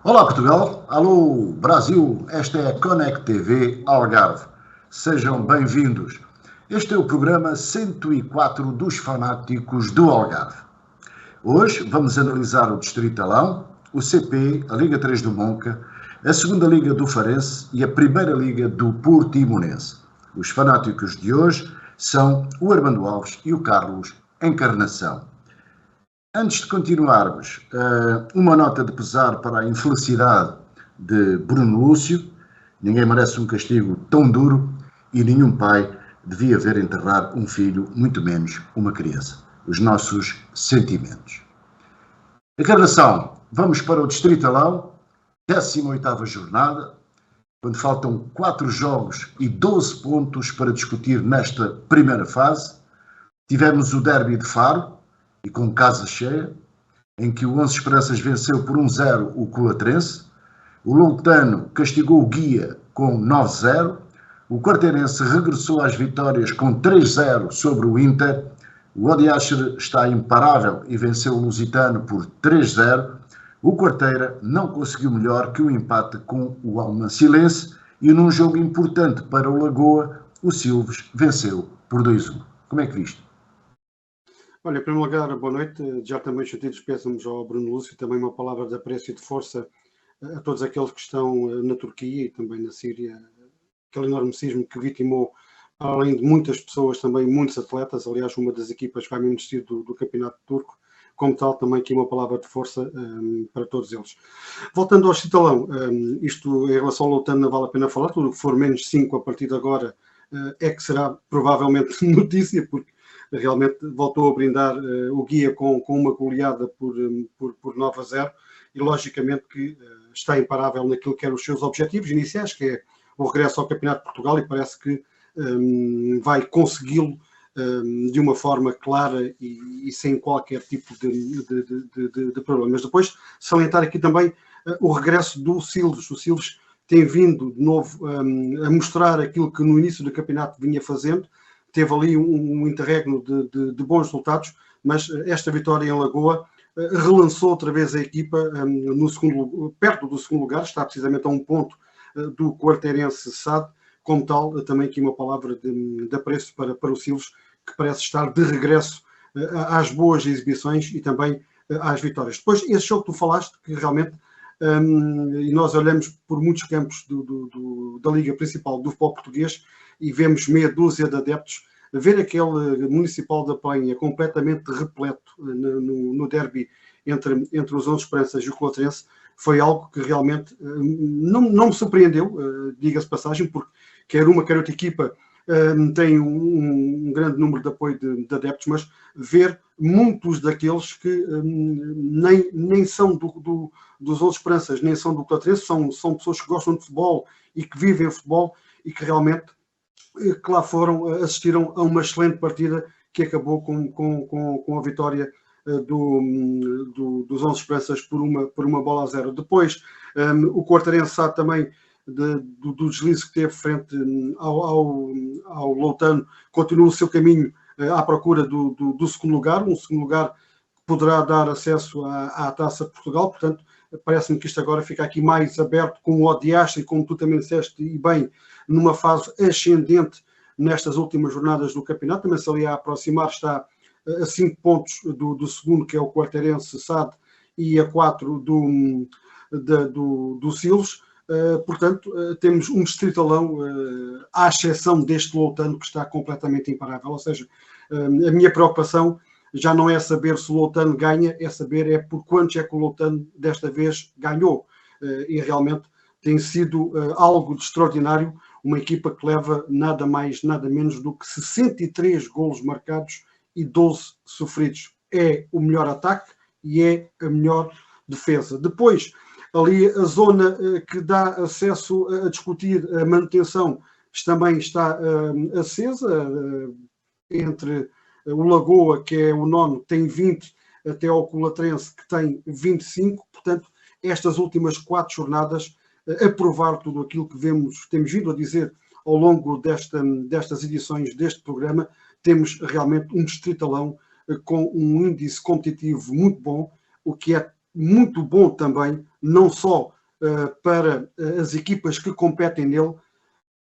Olá Portugal, alô Brasil, esta é a Connect TV Algarve. Sejam bem-vindos. Este é o programa 104 dos fanáticos do Algarve. Hoje vamos analisar o Distritalão, o CP, a Liga 3 do Monca, a Segunda Liga do Farense e a Primeira Liga do Portimonense. Os fanáticos de hoje são o Armando Alves e o Carlos Encarnação. Antes de continuarmos, uma nota de pesar para a infelicidade de Bruno Lúcio. Ninguém merece um castigo tão duro e nenhum pai devia ver enterrar um filho, muito menos uma criança. Os nossos sentimentos. Encarnação, vamos para o Distritalão, 18ª jornada, quando faltam 4 jogos e 12 pontos para discutir nesta primeira fase. Tivemos o derby de Faro, e com casa cheia, em que o 11 Esperanças venceu por 1-0 o Coatrense. O Loutano castigou o Guia com 9-0. O Quarteirense regressou às vitórias com 3-0 sobre o Inter. O Odiaxer está imparável e venceu o Lusitano por 3-0. O Quarteira não conseguiu melhor que o empate com o Almansilense e num jogo importante para o Lagoa, o Silves venceu por 2-1. Como é que viste? Olha, em primeiro lugar, boa noite. Já também sentidos pésamos ao Bruno Lúcio, também uma palavra de apreço e de força a todos aqueles que estão na Turquia e também na Síria. Aquele enorme sismo que vitimou, além de muitas pessoas, também muitos atletas. Aliás, uma das equipas vai mesmo desistir do campeonato turco. Como tal, também aqui uma palavra de força para todos eles. Voltando ao Distritalão, isto em relação ao Loutano não vale a pena falar. Tudo que for menos 5 a partir de agora é que será provavelmente notícia, porque realmente voltou a brindar o Guia com uma goleada por 9-0 e logicamente que está imparável naquilo que eram os seus objetivos iniciais, que é o regresso ao Campeonato de Portugal, e parece que vai consegui-lo de uma forma clara e sem qualquer tipo de problemas. Depois, salientar aqui também o regresso do Silves. O Silves tem vindo de novo a mostrar aquilo que no início do campeonato vinha fazendo. Teve ali um interregno de bons resultados, mas esta vitória em Lagoa relançou outra vez a equipa perto do segundo lugar, está precisamente a um ponto do Quarteirense SAD. Como tal, também aqui uma palavra de apreço para o Silves, que parece estar de regresso às boas exibições e também às vitórias. Depois, esse jogo que tu falaste, que realmente, e nós olhamos por muitos campos da Liga Principal do futebol português, e vemos meia dúzia de adeptos, ver aquele Municipal da Penha completamente repleto no derby entre os 11 Esperanças e o Coatrense, foi algo que realmente não me surpreendeu, diga-se passagem, porque quer uma, quer outra equipa tem um grande número de apoio de adeptos, mas ver muitos daqueles que nem são dos 11 Esperanças, nem são do Coatrense, são pessoas que gostam de futebol e que vivem futebol e que realmente que lá assistiram a uma excelente partida que acabou com a vitória dos 11 Esperanças por uma bola a 0. Depois, o Quarteirense sabe também do deslize que teve frente ao Loutano, continua o seu caminho à procura do segundo lugar, um segundo lugar que poderá dar acesso à Taça de Portugal. Portanto, parece-me que isto agora fica aqui mais aberto com o Odiaxer, e como tu também disseste, e bem, numa fase ascendente nestas últimas jornadas do campeonato. Também se ali a aproximar, está a 5 pontos do segundo, que é o Quarteirense SAD, e a 4 do Silves. Portanto, temos um Distritalão, à exceção deste Loutano, que está completamente imparável. Ou seja, a minha preocupação já não é saber se o Loutano ganha, é saber por quantos é que o Loutano desta vez ganhou. E realmente tem sido algo de extraordinário, uma equipa que leva nada mais, nada menos do que 63 golos marcados e 12 sofridos. É o melhor ataque e é a melhor defesa. Depois, ali a zona que dá acesso a discutir a manutenção também está acesa, entre o Lagoa, que é o nono, tem 20, até ao Coatrense, que tem 25. Portanto, estas últimas 4 jornadas, a provar tudo aquilo que temos vindo a dizer ao longo destas edições deste programa, temos realmente um Distritalão com um índice competitivo muito bom, o que é muito bom também, não só para as equipas que competem nele,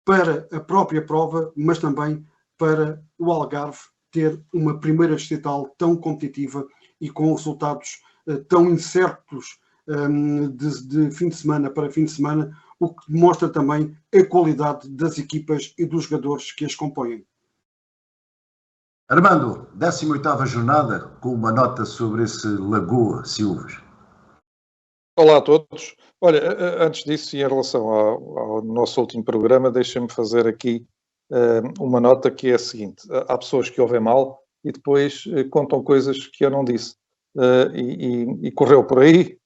para a própria prova, mas também para o Algarve ter uma primeira distrital tão competitiva e com resultados tão incertos de fim de semana para fim de semana, o que demonstra também a qualidade das equipas e dos jogadores que as compõem. Armando, 18ª jornada, com uma nota sobre esse Lagoa Silves. Olá a todos. Olha, antes disso, e em relação ao nosso último programa, deixem-me fazer aqui uma nota que é a seguinte. Há pessoas que ouvem mal e depois contam coisas que eu não disse. E correu por aí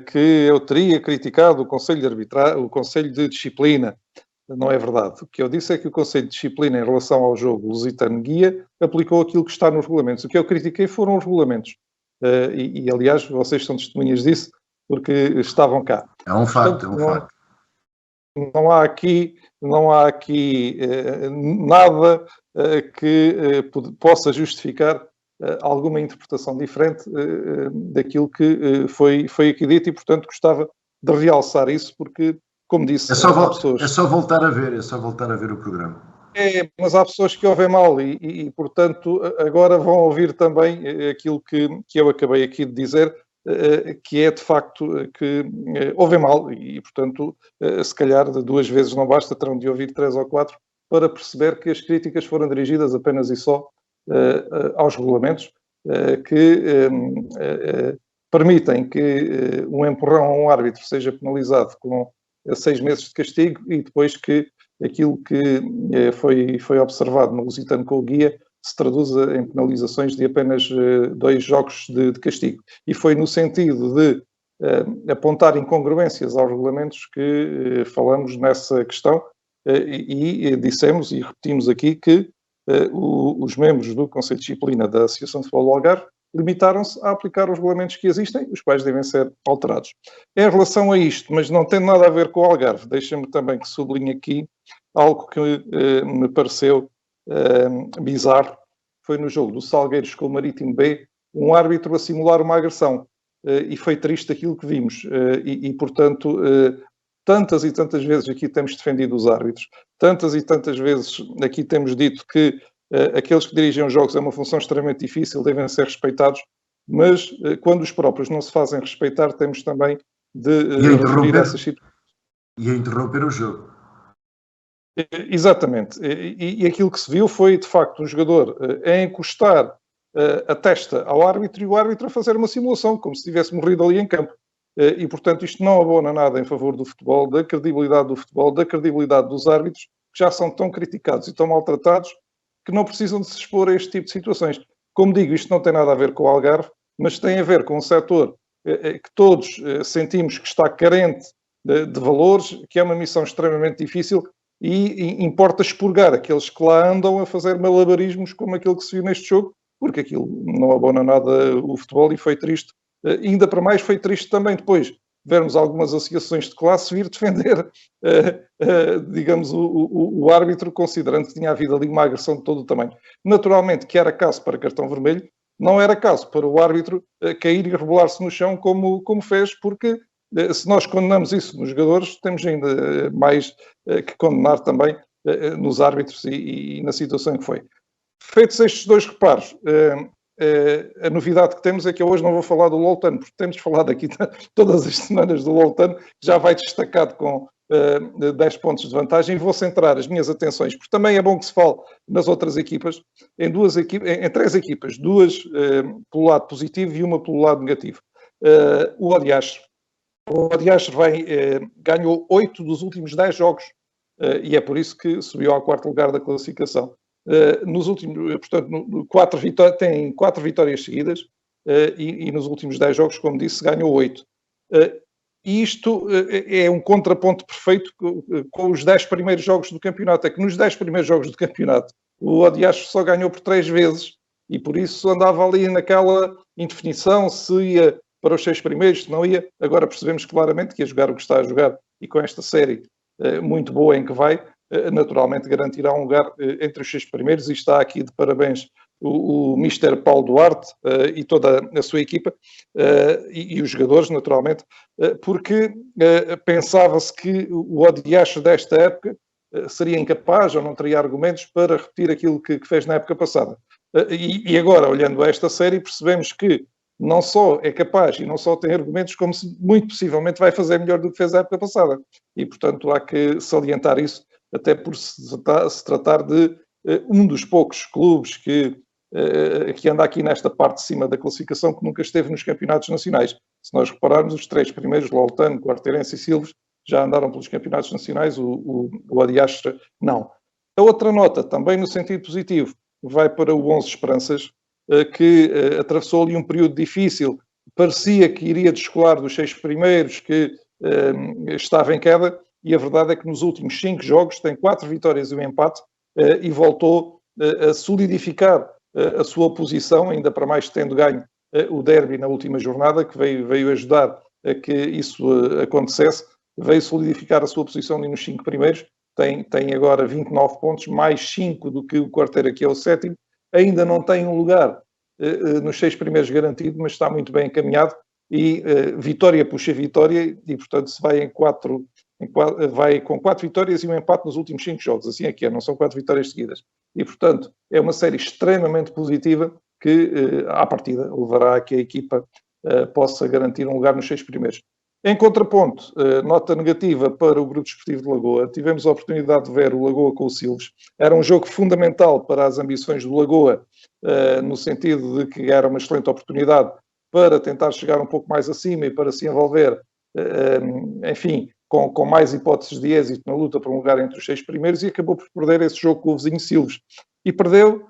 que eu teria criticado o Conselho de Arbitragem, o Conselho de Disciplina. Não é verdade. O que eu disse é que o Conselho de Disciplina, em relação ao jogo Lusitano-Guia, aplicou aquilo que está nos regulamentos. O que eu critiquei foram os regulamentos. E aliás, vocês são testemunhas disso, porque estavam cá. É um facto, é um facto. Não há aqui nada que possa justificar alguma interpretação diferente daquilo que foi aqui dito e, portanto, gostava de realçar isso, porque, como disse, é só voltar a ver o programa. Mas há pessoas que ouvem mal e, portanto, agora vão ouvir também aquilo que eu acabei aqui de dizer, que é de facto que ouvem mal e, portanto, se calhar de 2 vezes não basta, terão de ouvir 3 ou 4 para perceber que as críticas foram dirigidas apenas e só aos regulamentos que permitem que um empurrão a um árbitro seja penalizado com 6 meses de castigo e depois que aquilo que foi observado no Lusitano com o Guia se traduza em penalizações de apenas 2 jogos de castigo. E foi no sentido de apontar incongruências aos regulamentos que falamos nessa questão e dissemos e repetimos aqui que os membros do Conselho de Disciplina da Associação de Futebol do Algarve limitaram-se a aplicar os regulamentos que existem, os quais devem ser alterados. Em relação a isto, mas não tem nada a ver com o Algarve, deixem-me também que sublinhe aqui algo que me pareceu bizarro. Foi no jogo do Salgueiros com o Marítimo B, um árbitro a simular uma agressão. E foi triste aquilo que vimos. Portanto, tantas e tantas vezes aqui temos defendido os árbitros, tantas e tantas vezes aqui temos dito que aqueles que dirigem os jogos é uma função extremamente difícil, devem ser respeitados, mas quando os próprios não se fazem respeitar, temos também de referir essas situações. E a interromper o jogo. Exatamente. E aquilo que se viu foi, de facto, um jogador a encostar a testa ao árbitro e o árbitro a fazer uma simulação, como se tivesse morrido ali em campo. E, portanto, isto não abona nada em favor do futebol, da credibilidade do futebol, da credibilidade dos árbitros, que já são tão criticados e tão maltratados que não precisam de se expor a este tipo de situações. Como digo, isto não tem nada a ver com o Algarve, mas tem a ver com um setor que todos sentimos que está carente de valores, que é uma missão extremamente difícil e importa expurgar aqueles que lá andam a fazer malabarismos como aquele que se viu neste jogo, porque aquilo não abona nada o futebol e foi triste. Ainda para mais foi triste também depois vermos algumas associações de classe vir defender, digamos, o árbitro, considerando que tinha havido ali uma agressão de todo o tamanho. Naturalmente que era caso para cartão vermelho, não era caso para o árbitro cair e rebolar-se no chão como fez, porque se nós condenamos isso nos jogadores, temos ainda mais que condenar também nos árbitros e na situação que foi. Feitos estes 2 reparos, a novidade que temos é que eu hoje não vou falar do Loltano, porque temos falado aqui todas as semanas do Loltano, que já vai destacado com 10 pontos de vantagem, e vou centrar as minhas atenções, porque também é bom que se fale nas outras equipas, em 3 equipas, 2 pelo lado positivo e uma pelo lado negativo. O Odiache ganhou 8 dos últimos 10 jogos, e é por isso que subiu ao 4º lugar da classificação. Nos últimos, portanto, tem 4 vitórias seguidas e nos últimos 10 jogos, como disse, ganhou 8. E isto é um contraponto perfeito com os 10 primeiros jogos do campeonato. É que nos 10 primeiros jogos do campeonato o Odiache só ganhou por 3 vezes e por isso andava ali naquela indefinição se ia para os 6 primeiros, se não ia. Agora percebemos claramente que ia jogar o que está a jogar e com esta série muito boa em que vai, naturalmente garantirá um lugar entre os 6 primeiros e está aqui de parabéns o Mister Paulo Duarte e toda a sua equipa e os jogadores, naturalmente, porque pensava-se que o Odiache desta época seria incapaz ou não teria argumentos para repetir aquilo que fez na época passada. E agora, olhando a esta série, percebemos que não só é capaz e não só tem argumentos, como muito possivelmente vai fazer melhor do que fez a época passada. E, portanto, há que salientar isso, até por se tratar de um dos poucos clubes que anda aqui nesta parte de cima da classificação que nunca esteve nos campeonatos nacionais. Se nós repararmos, os três primeiros, Loltano, Quarteirense e Silves, já andaram pelos campeonatos nacionais, o Odiastre não. A outra nota, também no sentido positivo, vai para o 11 Esperanças, que atravessou ali um período difícil, parecia que iria descolar dos 6 primeiros, que estava em queda, e a verdade é que nos últimos 5 jogos tem 4 vitórias e um empate, e voltou a solidificar a sua posição, ainda para mais tendo ganho o derby na última jornada, que veio ajudar a que isso acontecesse, veio solidificar a sua posição ali nos 5 primeiros, tem agora 29 pontos, mais 5 do que o Quarteira, que é o 7º, ainda não tem um lugar nos 6 primeiros garantido, mas está muito bem encaminhado, e vitória puxa vitória, e portanto se vai vai com 4 vitórias e um empate nos últimos 5 jogos, assim é que é, não são 4 vitórias seguidas. E portanto é uma série extremamente positiva que à partida levará a que a equipa possa garantir um lugar nos 6 primeiros. Em contraponto, nota negativa para o Grupo Desportivo de Lagoa. Tivemos a oportunidade de ver o Lagoa com o Silves. Era um jogo fundamental para as ambições do Lagoa, no sentido de que era uma excelente oportunidade para tentar chegar um pouco mais acima e para se envolver, enfim, com mais hipóteses de êxito na luta por um lugar entre os 6 primeiros, e acabou por perder esse jogo com o vizinho Silves. E perdeu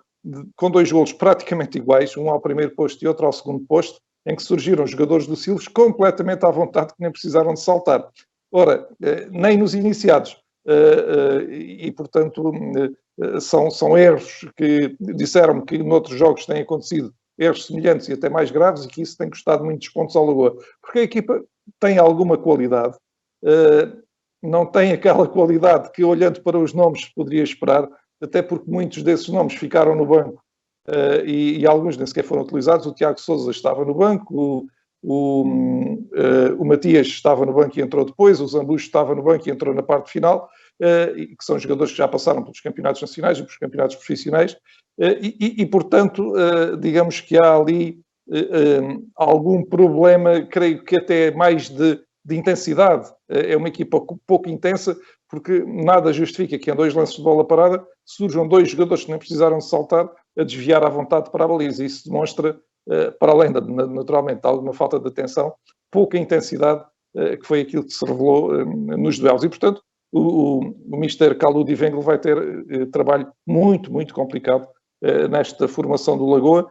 com 2 golos praticamente iguais, um ao primeiro posto e outro ao segundo posto, em que surgiram jogadores do Silves completamente à vontade, que nem precisaram de saltar. Ora, nem nos iniciados. E, portanto, são erros que disseram-me que noutros jogos têm acontecido erros semelhantes e até mais graves, e que isso tem custado muitos pontos ao Lagoa. Porque a equipa tem alguma qualidade, não tem aquela qualidade que, olhando para os nomes, poderia esperar, até porque muitos desses nomes ficaram no banco. E alguns nem sequer foram utilizados. O Tiago Sousa estava no banco, o Matias estava no banco e entrou depois, o Zambucho estava no banco e entrou na parte final, que são jogadores que já passaram pelos campeonatos nacionais e pelos campeonatos profissionais, e portanto, digamos que há ali algum problema, creio que até mais de intensidade. É uma equipa pouco intensa, porque nada justifica que em 2 lances de bola parada surjam 2 jogadores que nem precisaram de saltar a desviar à vontade para a baliza. Isso demonstra, para além, naturalmente, alguma falta de atenção, pouca intensidade, que foi aquilo que se revelou nos duelos. E, portanto, o Mister Kaludi Wengel vai ter trabalho muito, muito complicado nesta formação do Lagoa,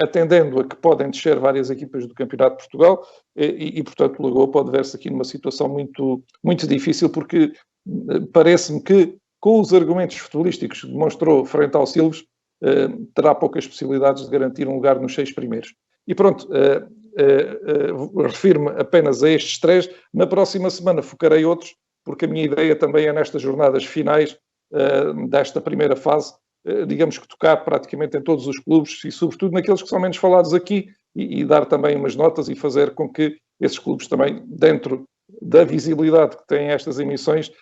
atendendo a que podem descer várias equipas do Campeonato de Portugal, e portanto, o Lagoa pode ver-se aqui numa situação muito, muito difícil, porque parece-me que, com os argumentos futebolísticos que demonstrou frente ao Silves, terá poucas possibilidades de garantir um lugar nos 6 primeiros. E pronto, refiro-me apenas a estes 3. Na próxima semana focarei outros, porque a minha ideia também é, nestas jornadas finais desta primeira fase, digamos que tocar praticamente em todos os clubes, e sobretudo naqueles que são menos falados aqui, e dar também umas notas e fazer com que esses clubes também, dentro da visibilidade que têm estas emissões,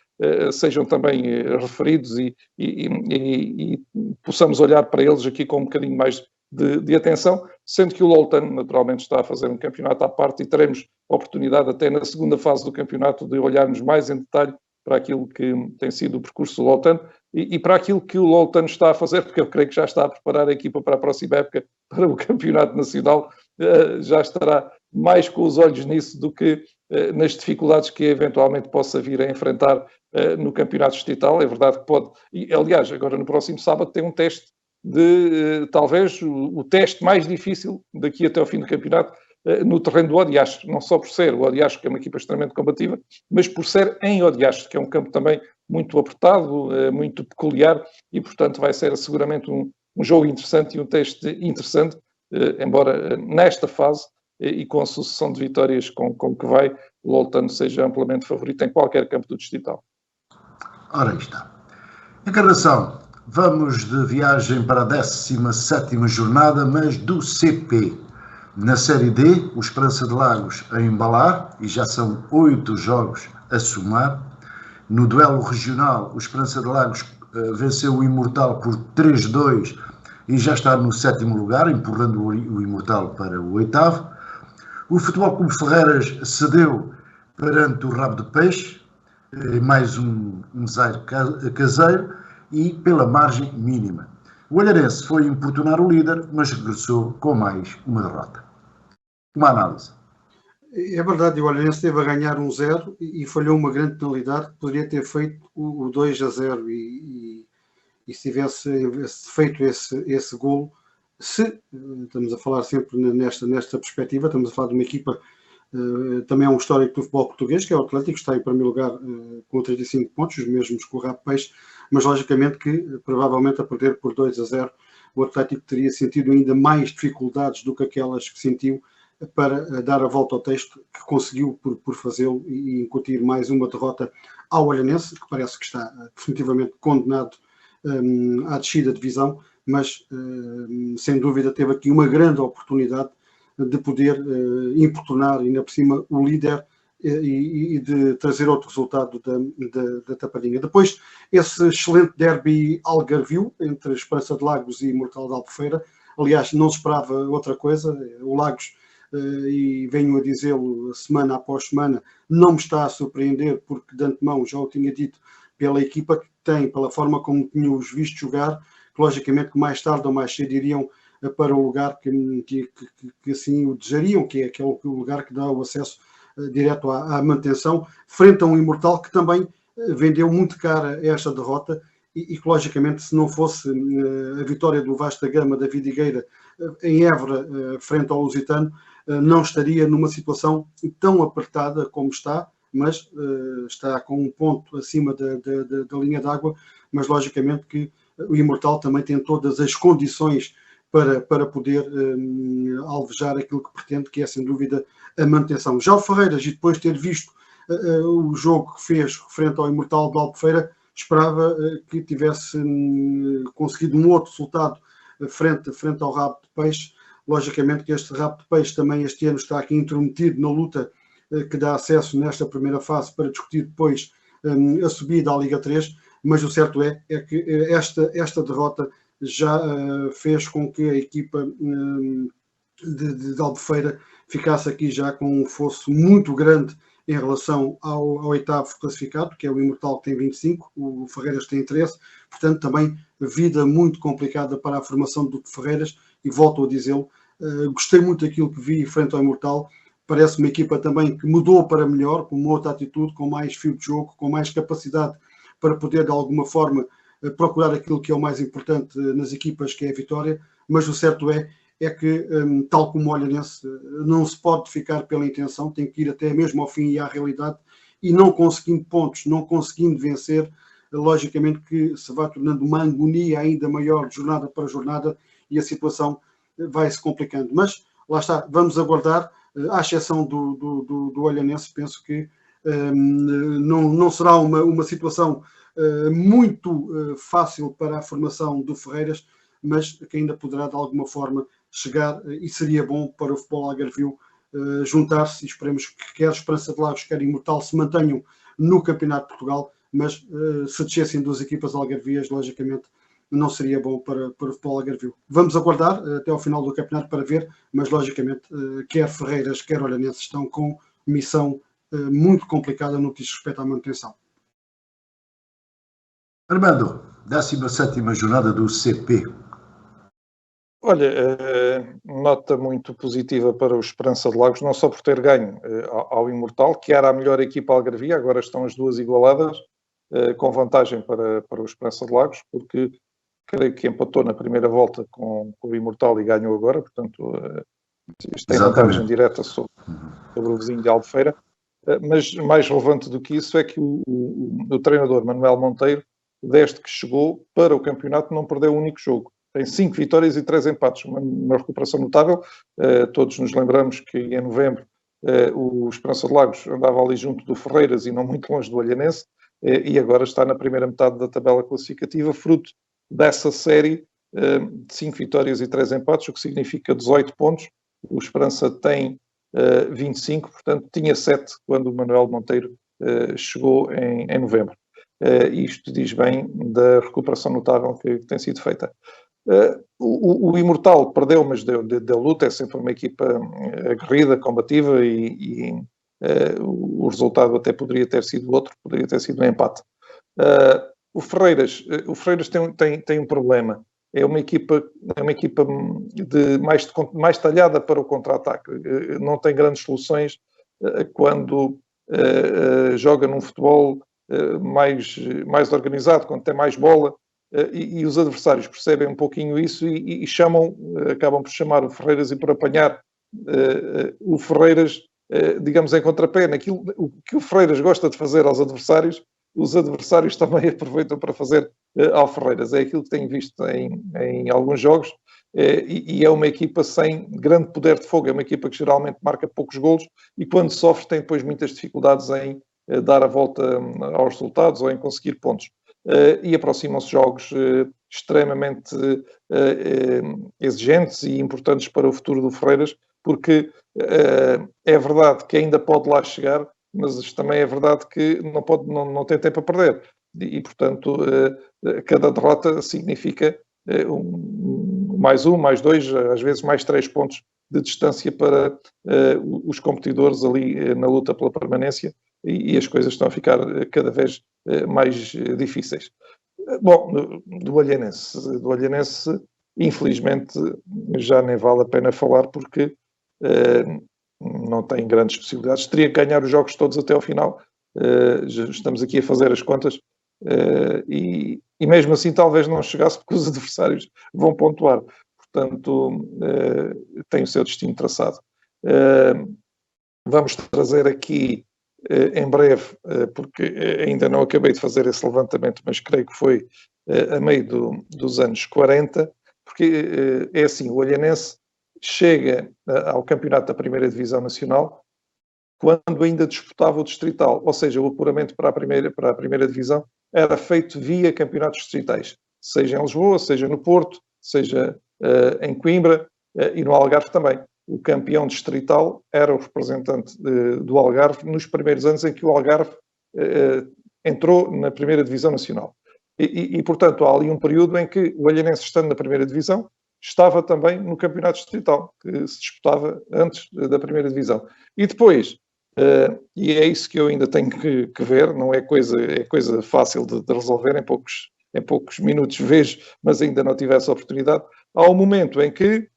sejam também referidos e possamos olhar para eles aqui com um bocadinho mais de atenção, sendo que o Loltano naturalmente está a fazer um campeonato à parte, e teremos a oportunidade até na segunda fase do campeonato de olharmos mais em detalhe para aquilo que tem sido o percurso do Loltano e para aquilo que o Loltano está a fazer, porque eu creio que já está a preparar a equipa para a próxima época, para o campeonato nacional. Já estará mais com os olhos nisso do que nas dificuldades que eventualmente possa vir a enfrentar no campeonato distrital. É verdade que pode, e aliás, agora no próximo sábado tem um teste talvez o teste mais difícil daqui até ao fim do campeonato, no terreno do Odiache, não só por ser o Odiache, que é uma equipa extremamente combativa, mas por ser em Odiache, que é um campo também muito apertado, muito peculiar, e portanto vai ser seguramente um jogo interessante e um teste interessante, embora nesta fase e com a sucessão de vitórias com que vai, o Loltano seja amplamente favorito em qualquer campo do distrital. Ora, aí está. Encarnação, Vamos de viagem para a 17ª jornada, mas do CP. Na Série D, o Esperança de Lagos a embalar, e já são 8 jogos a somar. No duelo regional, o Esperança de Lagos venceu o Imortal por 3-2 e já está no 7º lugar, empurrando o Imortal para o 8º. O Futebol Clube Ferreiras cedeu perante o Rabo de Peixe, mais um 0 caseiro e pela margem mínima. O Olharense foi importunar o líder, mas regressou com mais uma derrota. Uma análise. É verdade, o Olharense esteve a ganhar 1-0 e falhou uma grande penalidade que poderia ter feito o 2-0 e se tivesse feito esse golo, se estamos a falar sempre nesta perspectiva, estamos a falar de uma equipa, também é um histórico do futebol português, que é o Atlético, está em primeiro lugar com 35 pontos, os mesmos que o Rabo Peixe, mas logicamente que provavelmente a perder por 2-0 o Atlético teria sentido ainda mais dificuldades do que aquelas que sentiu para dar a volta ao texto, que conseguiu por fazê-lo e incutir mais uma derrota ao Olhanense, que parece que está definitivamente condenado à descida de divisão, mas sem dúvida teve aqui uma grande oportunidade de poder importunar ainda por cima o líder e de trazer outro resultado da tapadinha. Depois, esse excelente derby algarvio entre Esperança de Lagos e Imortal de Albufeira. Aliás, não se esperava outra coisa. O Lagos, e venho a dizê-lo semana após semana, não me está a surpreender, porque de antemão já o tinha dito, pela equipa que tem, pela forma como tinha-os visto jogar, que logicamente que mais tarde ou mais cedo iriam para o lugar que assim o desejariam, que é aquele lugar que dá o acesso direto à manutenção, frente a um Imortal que também vendeu muito cara esta derrota e que logicamente se não fosse a vitória do Vasta Gama da Vidigueira em Évora frente ao Lusitano, não estaria numa situação tão apertada como está, mas está com um ponto acima da linha d'água, mas logicamente que o Imortal também tem todas as condições para poder alvejar aquilo que pretende, que é sem dúvida a manutenção. Já o Ferreiras, e depois de ter visto o jogo que fez frente ao Imortal de Albufeira, esperava que tivesse conseguido um outro resultado frente ao Rabo de Peixe. Logicamente que este Rabo de Peixe também este ano está aqui intrometido na luta que dá acesso nesta primeira fase para discutir depois a subida à Liga 3, mas o certo é que esta derrota já fez com que a equipa de Albufeira ficasse aqui já com um fosso muito grande em relação ao 8º classificado, que é o Imortal, que tem 25, o Ferreiras tem 13, portanto também vida muito complicada para a formação do Ferreiras, e volto a dizê-lo, gostei muito daquilo que vi frente ao Imortal, parece uma equipa também que mudou para melhor, com uma outra atitude, com mais fio de jogo, com mais capacidade para poder de alguma forma procurar aquilo que é o mais importante nas equipas, que é a vitória, mas o certo é que, tal como o Olhanense, não se pode ficar pela intenção, tem que ir até mesmo ao fim e à realidade, e não conseguindo pontos, não conseguindo vencer, logicamente que se vai tornando uma agonia ainda maior de jornada para jornada e a situação vai se complicando. Mas, lá está, vamos aguardar, à exceção do Olhanense, penso que não será uma situação muito fácil para a formação do Ferreiras, mas que ainda poderá de alguma forma chegar, e seria bom para o futebol algarvio juntar-se, e esperemos que quer Esperança de Lagos, quer Imortal se mantenham no Campeonato de Portugal, mas se descessem duas equipas algarvias, logicamente não seria bom para o futebol algarvio. Vamos aguardar até ao final do campeonato para ver, mas logicamente quer Ferreiras, quer Olhanense estão com missão muito complicada no que diz respeito à manutenção. Armando, 17ª jornada do CP. Olha, nota muito positiva para o Esperança de Lagos, não só por ter ganho ao Imortal, que era a melhor equipa algarvia, agora estão as duas igualadas, com vantagem para o Esperança de Lagos, porque creio que empatou na primeira volta com o Imortal e ganhou agora, portanto tem vantagem direta sobre o vizinho de Albufeira. Mas mais relevante do que isso é que o treinador Manuel Monteiro, desde que chegou para o campeonato, não perdeu um único jogo. Tem 5 vitórias e 3 empates, uma recuperação notável. Todos nos lembramos que em novembro o Esperança de Lagos andava ali junto do Ferreiras e não muito longe do Olhanense, e agora está na primeira metade da tabela classificativa, fruto dessa série de 5 vitórias e 3 empates, o que significa 18 pontos. O Esperança tem 25, portanto tinha 7 quando o Manuel Monteiro chegou em novembro. Isto diz bem da recuperação notável que tem sido feita. O Imortal perdeu, mas deu luta, é sempre uma equipa aguerrida, combativa e o resultado até poderia ter sido outro, poderia ter sido um empate. O Ferreiras tem um problema. É uma equipa mais talhada para o contra-ataque. Não tem grandes soluções quando joga num futebol mais organizado, quando tem mais bola, e os adversários percebem um pouquinho isso e acabam por chamar o Ferreiras e por apanhar o Ferreiras, digamos, em contrapé. O que o Ferreiras gosta de fazer aos adversários, os adversários também aproveitam para fazer ao Ferreiras. É aquilo que tenho visto em alguns jogos, e é uma equipa sem grande poder de fogo, é uma equipa que geralmente marca poucos golos e quando sofre tem depois muitas dificuldades em dar a volta aos resultados ou em conseguir pontos. E aproximam-se jogos extremamente exigentes e importantes para o futuro do Ferreiras, porque é verdade que ainda pode lá chegar, mas também é verdade que não tem tempo a perder. E portanto, cada derrota significa mais 2, às vezes mais 3 pontos de distância para os competidores ali na luta pela permanência, e as coisas estão a ficar cada vez mais difíceis. Bom, do Olhanense, infelizmente, já nem vale a pena falar, porque não tem grandes possibilidades. Teria que ganhar os jogos todos até ao final. Estamos aqui a fazer as contas, e mesmo assim talvez não chegasse, porque os adversários vão pontuar. Portanto, tem o seu destino traçado. Vamos trazer aqui em breve, porque ainda não acabei de fazer esse levantamento, mas creio que foi a meio dos anos 40, porque é assim, o Olhanense chega ao campeonato da primeira divisão nacional quando ainda disputava o distrital, ou seja, o apuramento para a primeira divisão era feito via campeonatos distritais, seja em Lisboa, seja no Porto, seja em Coimbra e no Algarve também. O campeão distrital era o representante do Algarve nos primeiros anos em que o Algarve entrou na primeira divisão nacional. E, portanto, há ali um período em que o Olhanense, estando na primeira divisão, estava também no campeonato distrital, que se disputava antes da primeira divisão. E depois, e é isso que eu ainda tenho que ver, não é coisa fácil de resolver em poucos minutos, vejo, mas ainda não tive essa oportunidade. Há um momento em que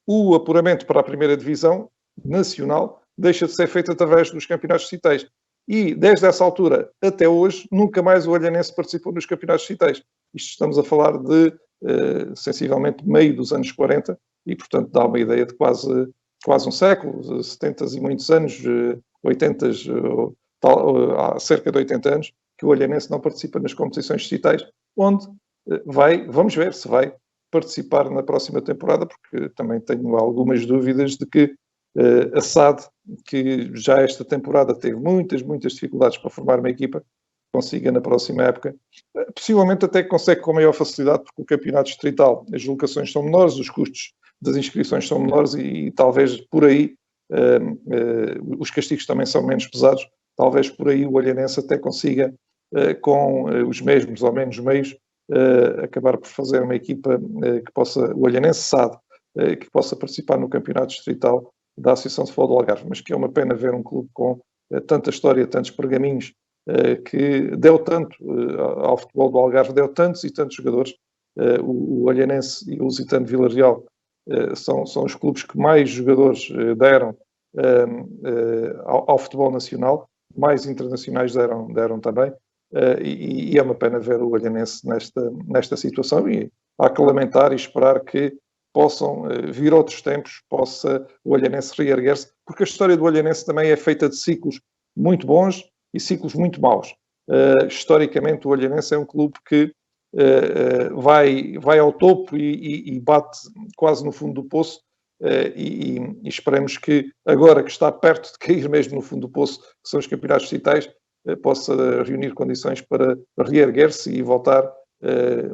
o apuramento para a primeira divisão nacional deixa de ser feito através dos campeonatos distritais. E, desde essa altura até hoje, nunca mais o Olhanense participou nos campeonatos distritais. Isto estamos a falar de, sensivelmente, meio dos anos 40, e, portanto, dá uma ideia de quase um século, 70 e muitos anos, 80, há cerca de 80 anos, que o Olhanense não participa nas competições distritais, onde vamos ver se vai participar na próxima temporada, porque também tenho algumas dúvidas de que a SAD, que já esta temporada teve muitas dificuldades para formar uma equipa, consiga na próxima época, possivelmente até consegue com maior facilidade, porque o campeonato distrital, as locações são menores, os custos das inscrições são menores e talvez por aí os castigos também são menos pesados, talvez por aí o Olhanense até consiga, com os mesmos ou menos meios, acabar por fazer uma equipa que possa, o Olhanense SAD, que possa participar no campeonato distrital da Associação de Futebol do Algarve, mas que é uma pena ver um clube com tanta história, tantos pergaminhos, que deu tanto ao futebol do Algarve, deu tantos e tantos jogadores. O Olhanense e o Lusitano de Vila Real são os clubes que mais jogadores deram ao futebol nacional, mais internacionais deram também. E é uma pena ver o Olhanense nesta situação, e há que lamentar e esperar que possam vir outros tempos, possa o Olhanense reerguer-se, porque a história do Olhanense também é feita de ciclos muito bons e ciclos muito maus. Historicamente, o Olhanense é um clube que vai ao topo e bate quase no fundo do poço, e esperemos que agora que está perto de cair mesmo no fundo do poço, que são os campeonatos distritais, possa reunir condições para reerguer-se e voltar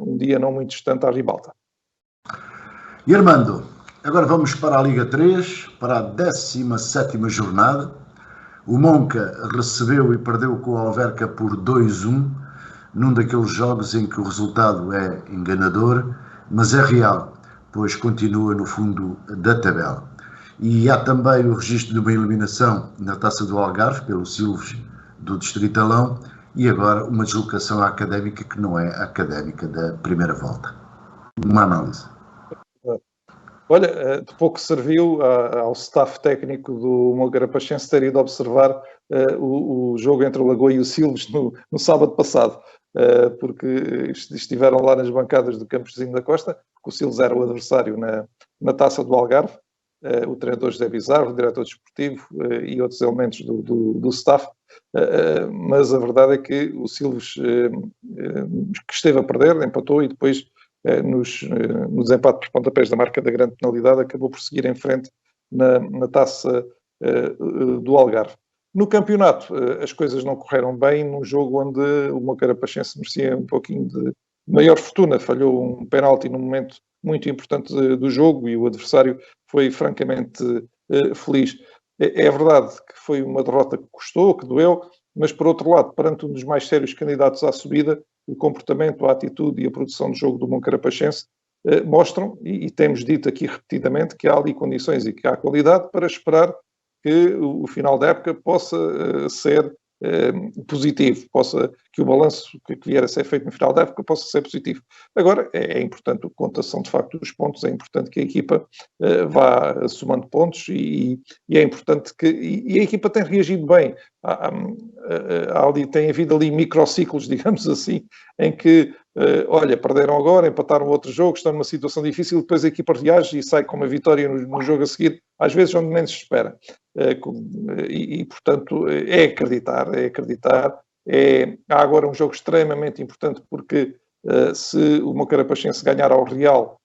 um dia não muito distante à ribalta. E Armando, agora vamos para a Liga 3, para a 17ª jornada. O Monca recebeu e perdeu com o Alverca por 2-1, num daqueles jogos em que o resultado é enganador, mas é real, pois continua no fundo da tabela. E há também o registro de uma eliminação na Taça do Algarve, pelo Silves do Distritalão, e agora uma deslocação à Académica que não é a Académica da primeira volta. Uma análise. Olha, de pouco serviu ao staff técnico do Moncarapachense ter ido observar o jogo entre o Lagoa e o Silves no sábado passado, porque estiveram lá nas bancadas do Campozinho da Costa, que o Silves era o adversário na Taça do Algarve, o treinador José Bizarro, o diretor desportivo e outros elementos do staff, mas a verdade é que o Silves, que esteve a perder, empatou e depois no desempate por pontapés da marca da grande penalidade, acabou por seguir em frente na Taça do Algarve. No campeonato, as coisas não correram bem, num jogo onde o Moncarapachense merecia um pouquinho de maior fortuna, falhou um penalti num momento muito importante do jogo e o adversário foi francamente feliz. É verdade que foi uma derrota que custou, que doeu, mas por outro lado, perante um dos mais sérios candidatos à subida, o comportamento, a atitude e a produção de jogo do Moncarapachense mostram, e temos dito aqui repetidamente, que há ali condições e que há qualidade para esperar que o final da época possa ser positivo, que o balanço que vier a ser feito no final da época possa ser positivo. Agora, é importante a contação de facto dos pontos, é importante que a equipa vá somando pontos e é importante que... E a equipa tem reagido bem. Tem havido ali microciclos, digamos assim, em que, perderam agora, empataram outro jogo, estão numa situação difícil, depois a equipa reage e sai com uma vitória no jogo a seguir, às vezes onde nem se espera. Portanto, é acreditar. Há agora um jogo extremamente importante porque se o Moncarapachense ganhar ao Real,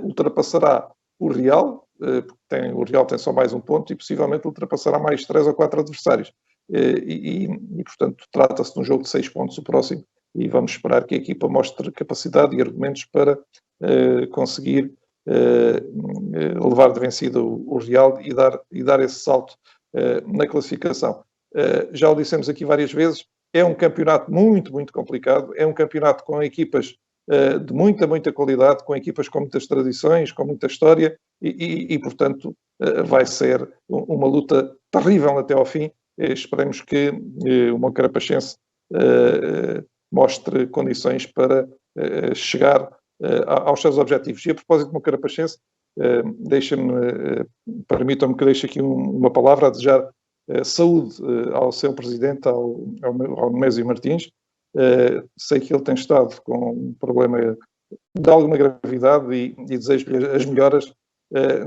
ultrapassará o Real, porque o Real tem só mais um ponto e possivelmente ultrapassará mais 3 ou 4 adversários. Portanto, trata-se de um jogo de 6 pontos o próximo e vamos esperar que a equipa mostre capacidade e argumentos para conseguir levar de vencida o Real e dar esse salto na classificação. Já o dissemos aqui várias vezes, é um campeonato muito, muito complicado, é um campeonato com equipas de muita, muita qualidade, com equipas com muitas tradições, com muita história portanto, vai ser uma luta terrível até ao fim. Esperemos que o Moncarapachense mostre condições para chegar aos seus objetivos. E a propósito do Moncarapachense, permitam-me que deixe aqui uma palavra a desejar saúde ao seu presidente, ao Nemésio Martins. Sei que ele tem estado com um problema de alguma gravidade e desejo-lhe as melhoras,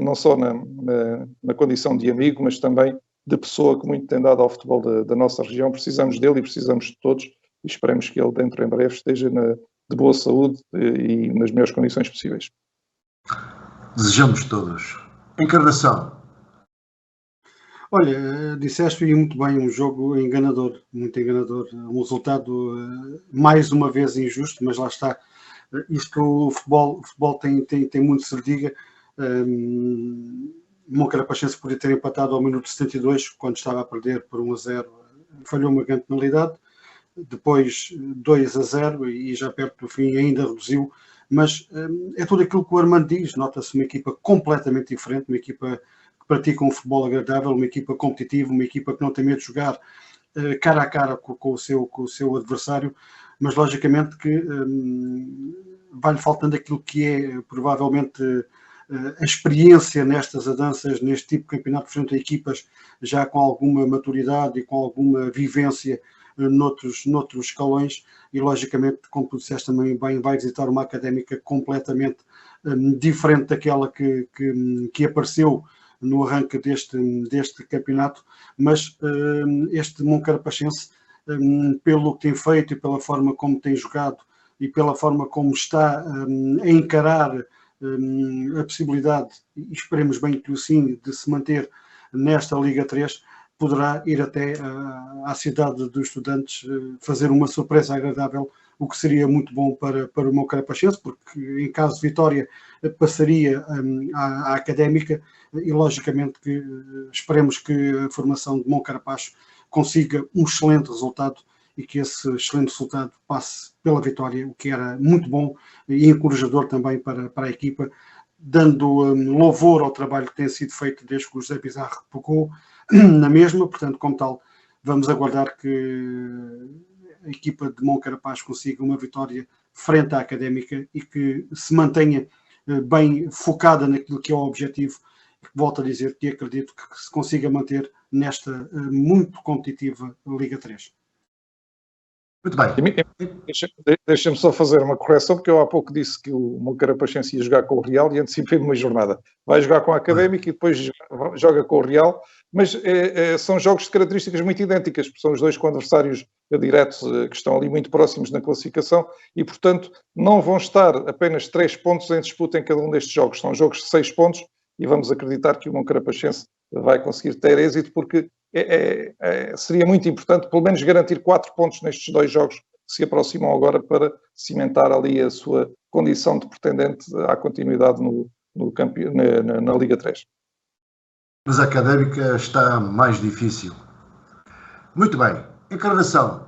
não só na condição de amigo, mas também de pessoa que muito tem dado ao futebol da nossa região. Precisamos dele e precisamos de todos e esperemos que ele dentro em breve esteja de boa saúde e nas melhores condições possíveis. Desejamos todos. Encarnação. Olha, disseste e muito bem, um jogo enganador, muito enganador, um resultado mais uma vez injusto, mas lá está, isto o futebol tem muito se lhe diga. Moncarapachense podia ter empatado ao minuto 72, quando estava a perder por 1-0, falhou uma grande penalidade, depois 2-0 e já perto do fim ainda reduziu, mas é tudo aquilo que o Armando diz, nota-se uma equipa completamente diferente, uma equipa que pratica um futebol agradável, uma equipa competitiva, uma equipa que não tem medo de jogar cara a cara com o seu adversário, mas logicamente que vai-lhe faltando aquilo que é provavelmente a experiência nestas andanças, neste tipo de campeonato, frente a equipas já com alguma maturidade e com alguma vivência noutros escalões e logicamente, como tu disseste também bem, vai visitar uma académica completamente diferente daquela que apareceu no arranque deste campeonato, mas este Moncarapachense, pelo que tem feito e pela forma como tem jogado e pela forma como está a encarar a possibilidade, e esperemos bem que o sim, de se manter nesta Liga 3, poderá ir até à cidade dos Estudantes fazer uma surpresa agradável, o que seria muito bom para o Moncarapachense, porque em caso de vitória passaria à Académica e logicamente que esperemos que a formação de Moncarapaz consiga um excelente resultado e que esse excelente resultado passe pela vitória, o que era muito bom e encorajador também para a equipa, dando louvor ao trabalho que tem sido feito desde que o José Pizarro pegou na mesma. Portanto, como tal, vamos aguardar que a equipa de Moncarapaz consiga uma vitória frente à Académica e que se mantenha bem focada naquilo que é o objetivo. Volto a dizer que acredito que se consiga manter nesta muito competitiva Liga 3. Muito bem. Deixa-me só fazer uma correção, porque eu há pouco disse que o Moncarapachense ia jogar com o Real e antecipei numa jornada. Vai jogar com a Académica e depois joga com o Real, mas são jogos de características muito idênticas, porque são os dois com adversários diretos que estão ali muito próximos na classificação e, portanto, não vão estar apenas 3 pontos em disputa em cada um destes jogos. São jogos de 6 pontos e vamos acreditar que o Moncarapachense vai conseguir ter êxito, porque seria muito importante, pelo menos, garantir 4 pontos nestes 2 jogos que se aproximam agora para cimentar ali a sua condição de pretendente à continuidade na Liga 3. Mas a Académica está mais difícil. Muito bem. Encarnação.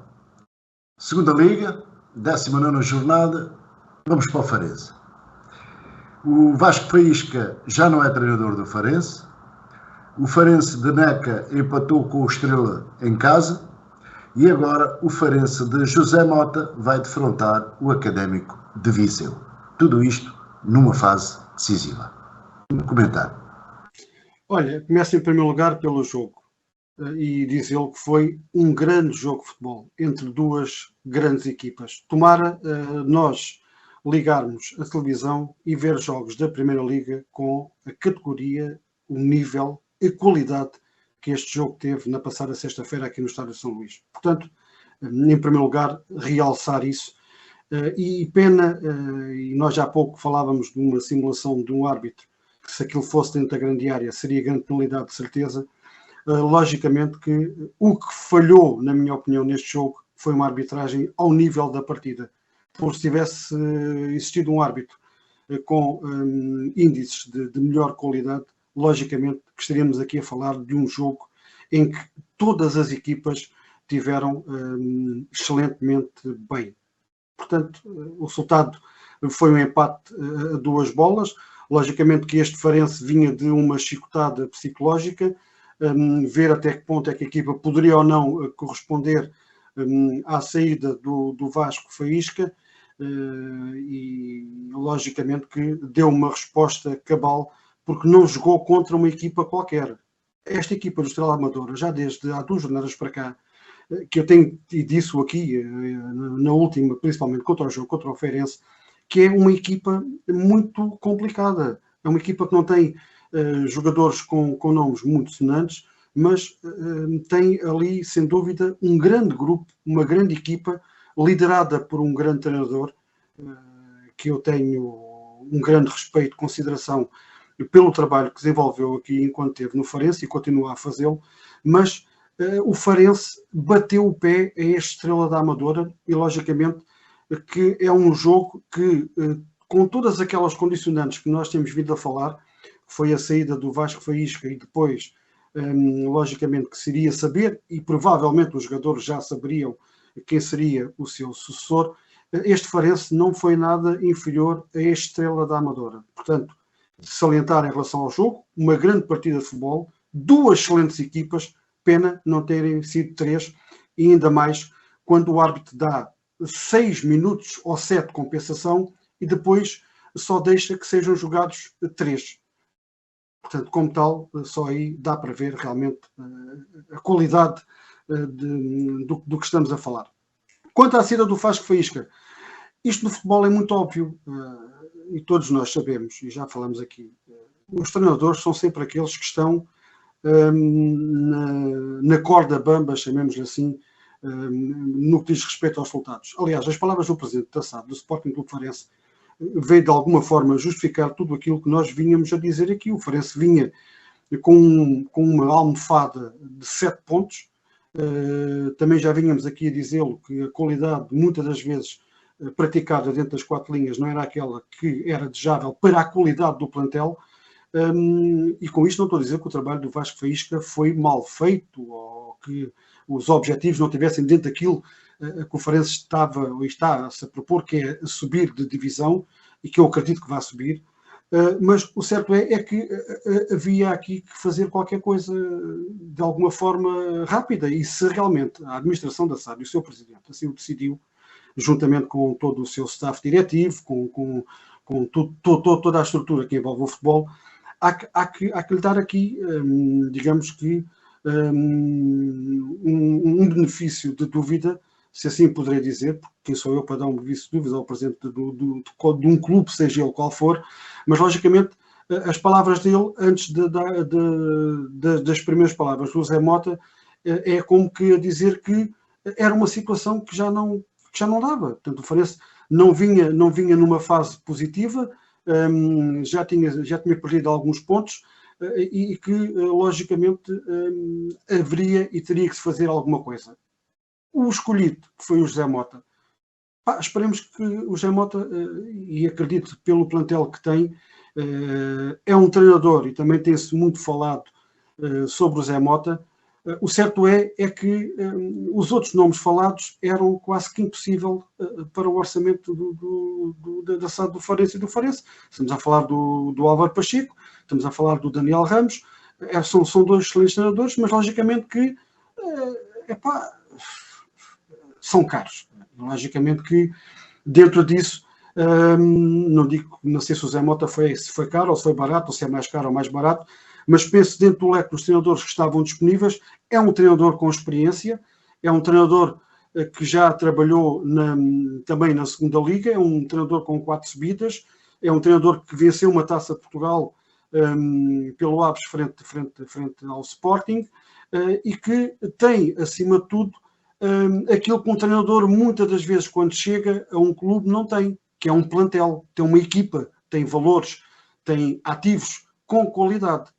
Segunda Liga, 19ª jornada. Vamos para o Farense. O Vasco Faísca já não é treinador do Farense. O Farense de Neca empatou com o Estrela em casa e agora o Farense de José Mota vai defrontar o Académico de Viseu. Tudo isto numa fase decisiva. Um comentário. Olha, começo em primeiro lugar pelo jogo e dizer que foi um grande jogo de futebol entre duas grandes equipas. Tomara nós ligarmos a televisão e ver jogos da Primeira Liga com a categoria, o nível, a qualidade que este jogo teve na passada sexta-feira aqui no Estádio de São Luís. Portanto, em primeiro lugar, realçar isso. E pena, e nós já há pouco falávamos de uma simulação de um árbitro, que se aquilo fosse dentro da grande área seria grande penalidade de certeza. Logicamente que o que falhou, na minha opinião, neste jogo foi uma arbitragem ao nível da partida. Por se tivesse existido um árbitro com índices de melhor qualidade, logicamente que estaríamos aqui a falar de um jogo em que todas as equipas tiveram excelentemente bem. Portanto, o resultado foi um empate a 2 bolas. Logicamente que este Farense vinha de uma chicotada psicológica, ver até que ponto é que a equipa poderia ou não corresponder à saída do Vasco Faísca, e logicamente que deu uma resposta cabal, porque não jogou contra uma equipa qualquer. Esta equipa do Estrela Amadora, já desde há 2 jornadas para cá, que eu tenho dito aqui, na última, principalmente contra o jogo, contra o Feirense, que é uma equipa muito complicada. É uma equipa que não tem jogadores com nomes muito sonantes, mas tem ali, sem dúvida, um grande grupo, uma grande equipa, liderada por um grande treinador, que eu tenho um grande respeito e consideração pelo trabalho que desenvolveu aqui enquanto esteve no Farense e continua a fazê-lo, mas o Farense bateu o pé a este Estrela da Amadora e, logicamente, que é um jogo que, com todas aquelas condicionantes que nós temos vindo a falar, foi a saída do Vasco Faísca e depois, logicamente, que seria saber, e provavelmente os jogadores já saberiam quem seria o seu sucessor, este Farense não foi nada inferior a este Estrela da Amadora. Portanto, salientar em relação ao jogo, uma grande partida de futebol, 2 excelentes equipas, pena não terem sido 3, e ainda mais quando o árbitro dá 6 minutos ou 7 de compensação e depois só deixa que sejam jogados 3. Portanto, como tal, só aí dá para ver realmente a qualidade do que estamos a falar. Quanto à saída do Vasco Faísca, isto no futebol é muito óbvio, e todos nós sabemos, e já falamos aqui, os treinadores são sempre aqueles que estão na corda bamba, chamemos-lhe assim, no que diz respeito aos resultados. Aliás, as palavras do presidente da SAD, do Sporting Clube Farense, veio de alguma forma justificar tudo aquilo que nós vínhamos a dizer aqui. O Farense vinha com uma almofada de 7 pontos. Também já vínhamos aqui a dizê-lo que a qualidade, muitas das vezes, praticada dentro das 4 linhas não era aquela que era desejável para a qualidade do plantel. E com isto não estou a dizer que o trabalho do Vasco Faísca foi mal feito ou que os objetivos não estivessem dentro daquilo que o Farense estava ou está-se a propor, que é subir de divisão, e que eu acredito que vai subir. Mas o certo é que havia aqui que fazer qualquer coisa de alguma forma rápida, e se realmente a administração da SAD e o seu presidente assim o decidiu, juntamente com todo o seu staff diretivo, com toda a estrutura que envolve o futebol, há que lhe dar aqui, digamos que, um benefício de dúvida, se assim poderei dizer, porque quem sou eu para dar um benefício de dúvida ao presidente de um clube, seja ele qual for, mas logicamente as palavras dele, antes das primeiras palavras do Zé Mota, é como que a dizer que era uma situação que já não dava. Portanto, o Farense não vinha numa fase positiva, já tinha perdido alguns pontos, e que, logicamente, haveria e teria que se fazer alguma coisa. O escolhido, que foi o José Mota, esperemos que o José Mota, e acredito pelo plantel que tem, é um treinador, e também tem-se muito falado sobre o José Mota. O certo é que os outros nomes falados eram quase que impossível para o orçamento da SAD do Farense e do Farense. Estamos a falar do Álvaro Pacheco, estamos a falar do Daniel Ramos, são 2 excelentes treinadores, mas logicamente que são caros. Logicamente que dentro disso, não sei se o Zé Mota se foi caro ou se foi barato, ou se é mais caro ou mais barato, mas penso dentro do leque dos treinadores que estavam disponíveis, é um treinador com experiência, é um treinador que já trabalhou também na segunda liga, é um treinador com 4 subidas, é um treinador que venceu uma Taça de Portugal pelo Aves frente ao Sporting, e que tem, acima de tudo, aquilo que um treinador muitas das vezes quando chega a um clube não tem, que é um plantel, tem uma equipa, tem valores, tem ativos com qualidade.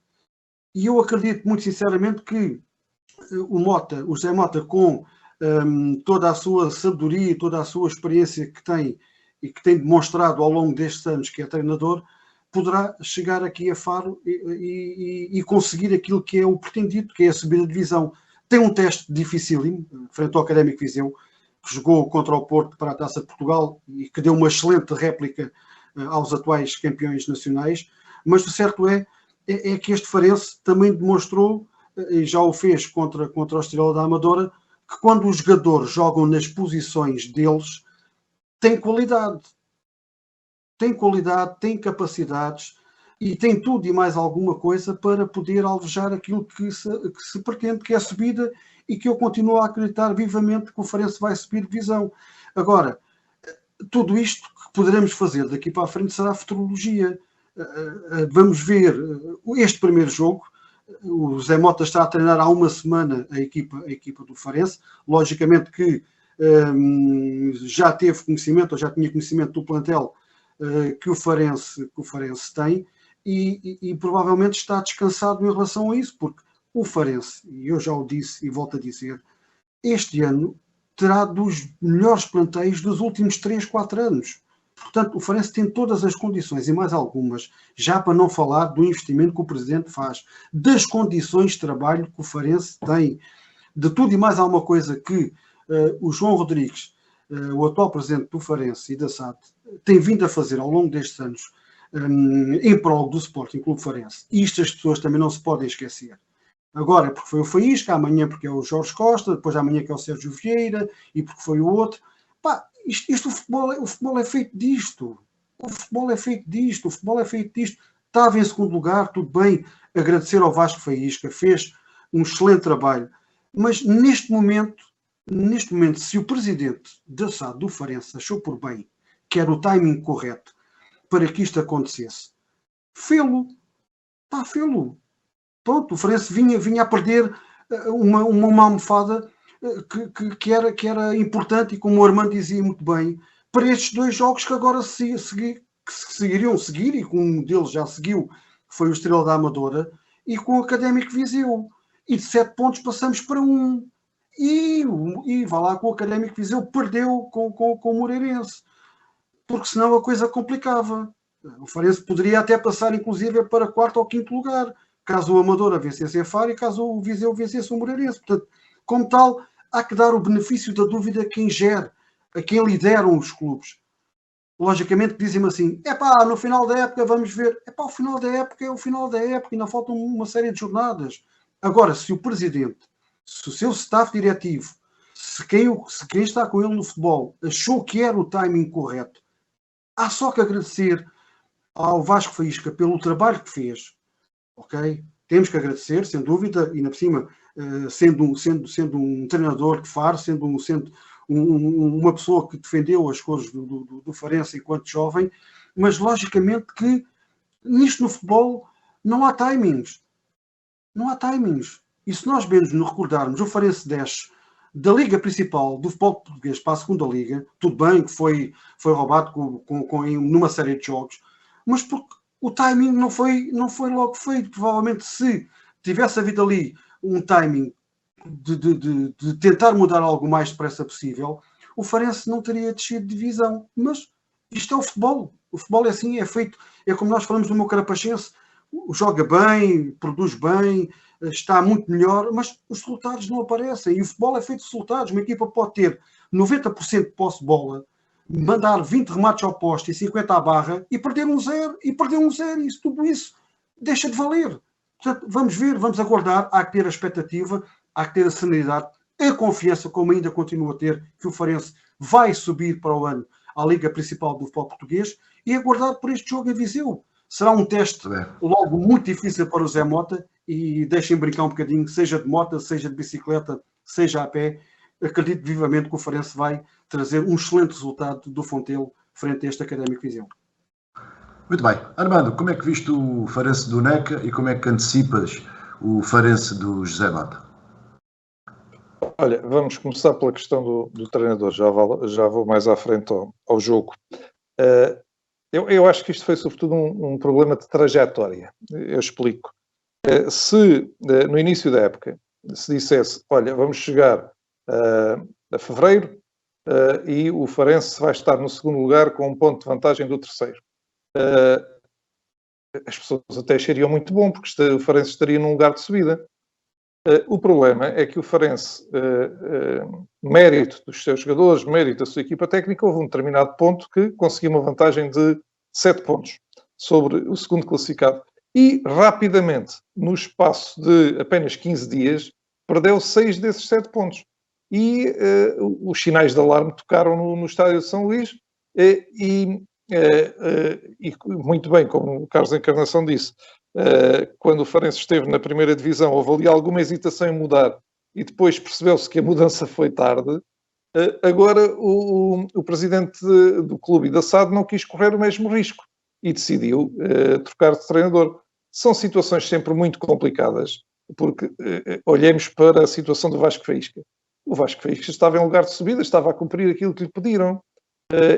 E eu acredito muito sinceramente que o José Mota, com toda a sua sabedoria e toda a sua experiência que tem e que tem demonstrado ao longo destes anos que é treinador, poderá chegar aqui a Faro e conseguir aquilo que é o pretendido, que é a subida de divisão. Tem um teste dificílimo, frente ao Académico Viseu, que jogou contra o Porto para a Taça de Portugal e que deu uma excelente réplica aos atuais campeões nacionais, mas o certo é que este Farense também demonstrou, e já o fez contra o Estrela da Amadora, que quando os jogadores jogam nas posições deles, têm qualidade, têm capacidades e têm tudo e mais alguma coisa para poder alvejar aquilo que se pretende, que é a subida, e que eu continuo a acreditar vivamente que o Farense vai subir de divisão. Agora, tudo isto que poderemos fazer daqui para a frente será futurologia. Vamos ver este primeiro jogo. O Zé Mota está a treinar há uma semana a equipa do Farense. Logicamente que já teve conhecimento, ou já tinha conhecimento do plantel que o Farense tem, e provavelmente está descansado em relação a isso, porque o Farense, e eu já o disse e volto a dizer, este ano terá dos melhores plantéis dos últimos 3, 4 anos. Portanto, o Farense tem todas as condições, e mais algumas, já para não falar do investimento que o Presidente faz, das condições de trabalho que o Farense tem, de tudo e mais alguma coisa que o João Rodrigues, o atual Presidente do Farense e da SAD, tem vindo a fazer ao longo destes anos em prol do Sporting Clube Farense. E isto as pessoas também não se podem esquecer. Agora, porque foi o Faísca, amanhã porque é o Jorge Costa, depois amanhã que é o Sérgio Vieira, e porque foi o outro. O futebol é feito disto. O futebol é feito disto. Estava em segundo lugar, tudo bem, agradecer ao Vasco Faísca, fez um excelente trabalho. Mas neste momento, se o presidente da SAD do Farense achou por bem que era o timing correto para que isto acontecesse, fê-lo. Pronto, o Farense vinha a perder uma almofada que era importante, e como o Armando dizia muito bem, para estes 2 jogos que agora seguiriam seguir, e que um deles já seguiu, que foi o Estrela da Amadora, e com o Académico Viseu. E de 7 pontos passamos para 1. E vá lá com o Académico Viseu, perdeu com o Moreirense. Porque senão a coisa complicava. O Farense poderia até passar, inclusive, para 4º ou 5º lugar, caso o Amadora vencesse a Faro e caso o Viseu vencesse o Moreirense. Portanto, como tal, há que dar o benefício da dúvida a quem gera, a quem lideram os clubes. Logicamente dizem-me assim, no final da época vamos ver. O final da época é o final da época, ainda faltam uma série de jornadas. Agora, se o presidente, se o seu staff diretivo, se quem está com ele no futebol achou que era o timing correto, há só que agradecer ao Vasco Faísca pelo trabalho que fez, ok? Temos que agradecer, sem dúvida, e na por cima, sendo um treinador de Faro, sendo uma pessoa que defendeu as cores do Farense enquanto jovem, mas logicamente que nisto no futebol não há timings. Não há timings. E se nós bem nos recordarmos, o Farense desce da Liga Principal do futebol português para a segunda Liga, tudo bem que foi roubado numa série de jogos, mas porque o timing não foi logo feito. Provavelmente se tivesse havido ali um timing de tentar mudar algo mais depressa possível, o Farense não teria descido de divisão. Mas isto é o futebol. O futebol é assim, é feito. É como nós falamos do meu Carapachense. Joga bem, produz bem, está muito melhor, mas os resultados não aparecem. E o futebol é feito de resultados. Uma equipa pode ter 90% de posse de bola, mandar 20 remates ao poste e 50 à barra e perder um 0, e tudo isso deixa de valer. Portanto, vamos ver, vamos aguardar. Há que ter a expectativa, há que ter a serenidade, a confiança, como ainda continua a ter, que o Farense vai subir para o ano à Liga Principal do futebol português, e aguardar por este jogo em Viseu. Será um teste logo muito difícil para o Zé Mota, e deixem brincar um bocadinho, seja de moto, seja de bicicleta, seja a pé. Acredito vivamente que o Farense vai trazer um excelente resultado do Fontelo frente a este Académico Viseu. Muito bem. Armando, como é que viste o Farense do Neca e como é que antecipas o Farense do José Mota? Olha, vamos começar pela questão do treinador, já vou mais à frente ao jogo. Eu acho que isto foi sobretudo um problema de trajetória. Eu explico. Se no início da época se dissesse, olha, vamos chegar a fevereiro e o Farense vai estar no segundo lugar com um ponto de vantagem do terceiro, as pessoas até achariam muito bom, porque o Farense estaria num lugar de subida. O problema é que o Farense, mérito dos seus jogadores, mérito da sua equipa técnica, houve um determinado ponto que conseguiu uma vantagem de 7 pontos sobre o segundo classificado. E, rapidamente, no espaço de apenas 15 dias, perdeu 6 desses 7 pontos. E os sinais de alarme tocaram no estádio de São Luís e muito bem, como o Carlos Encarnação disse, quando o Farense esteve na primeira divisão, houve ali alguma hesitação em mudar e depois percebeu-se que a mudança foi tarde. Agora o presidente do clube e da SAD não quis correr o mesmo risco e decidiu trocar de treinador. São situações sempre muito complicadas, porque olhemos para a situação do Vasco Faísca. O Vasco Faísca estava em lugar de subida, estava a cumprir aquilo que lhe pediram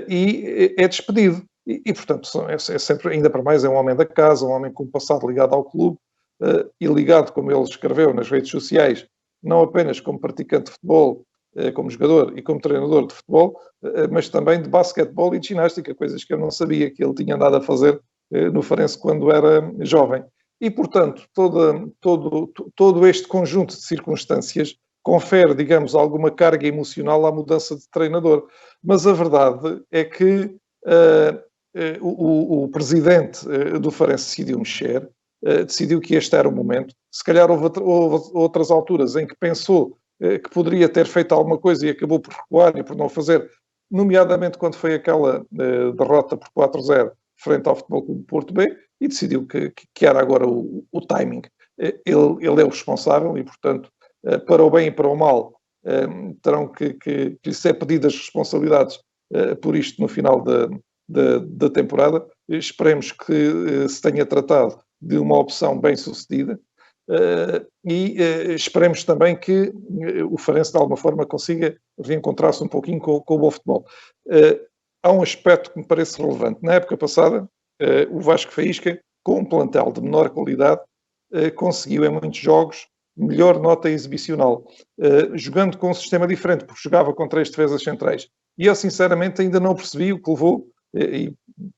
e é despedido. E portanto, é sempre, ainda para mais, é um homem da casa, um homem com um passado ligado ao clube e ligado, como ele escreveu nas redes sociais, não apenas como praticante de futebol, como jogador e como treinador de futebol, mas também de basquetebol e de ginástica, coisas que eu não sabia que ele tinha andado a fazer no Farense quando era jovem. E, portanto, todo este conjunto de circunstâncias confere, digamos, alguma carga emocional à mudança de treinador. Mas a verdade é que o presidente do Farense decidiu mexer, decidiu que este era o momento. Se calhar houve outras alturas em que pensou que poderia ter feito alguma coisa e acabou por recuar e por não fazer, nomeadamente quando foi aquela derrota por 4-0 frente ao Futebol Clube Porto B, e decidiu que era agora o timing. Ele é o responsável e, portanto, para o bem e para o mal, terão que lhe ser pedidas responsabilidades por isto no final da temporada. Esperemos que se tenha tratado de uma opção bem sucedida e esperemos também que o Farense de alguma forma consiga reencontrar-se um pouquinho com o bom futebol. Há um aspecto que me parece relevante. Na época passada, o Vasco Faísca, com um plantel de menor qualidade, conseguiu em muitos jogos melhor nota exibicional, jogando com um sistema diferente, porque jogava com 3 defesas centrais. E eu, sinceramente, ainda não percebi o que levou, e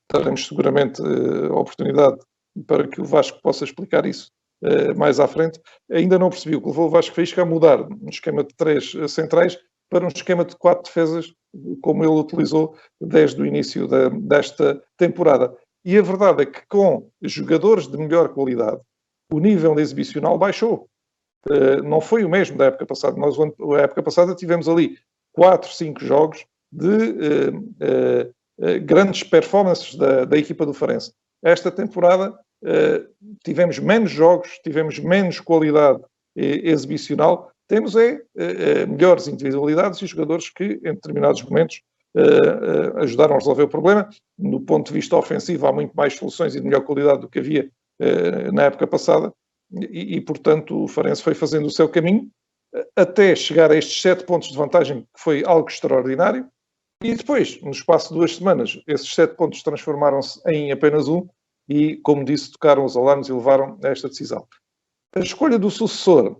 teremos seguramente a oportunidade para que o Vasco possa explicar isso mais à frente, ainda não percebi o que levou o Vasco Faísca a mudar um esquema de 3 centrais para um esquema de 4 defesas, como ele utilizou desde o início desta temporada. E a verdade é que com jogadores de melhor qualidade, o nível exibicional baixou. Não foi o mesmo da época passada. Nós, na época passada, tivemos ali 4, 5 jogos de grandes performances da equipa do Farense. Esta temporada tivemos menos jogos, tivemos menos qualidade exibicional, temos melhores individualidades e jogadores que, em determinados momentos, ajudaram a resolver o problema. No ponto de vista ofensivo, há muito mais soluções e de melhor qualidade do que havia na época passada. E, portanto, o Farense foi fazendo o seu caminho até chegar a estes 7 pontos de vantagem, que foi algo extraordinário. E depois, no espaço de 2 semanas, esses 7 pontos transformaram-se em apenas 1 e, como disse, tocaram os alarmes e levaram a esta decisão. A escolha do sucessor,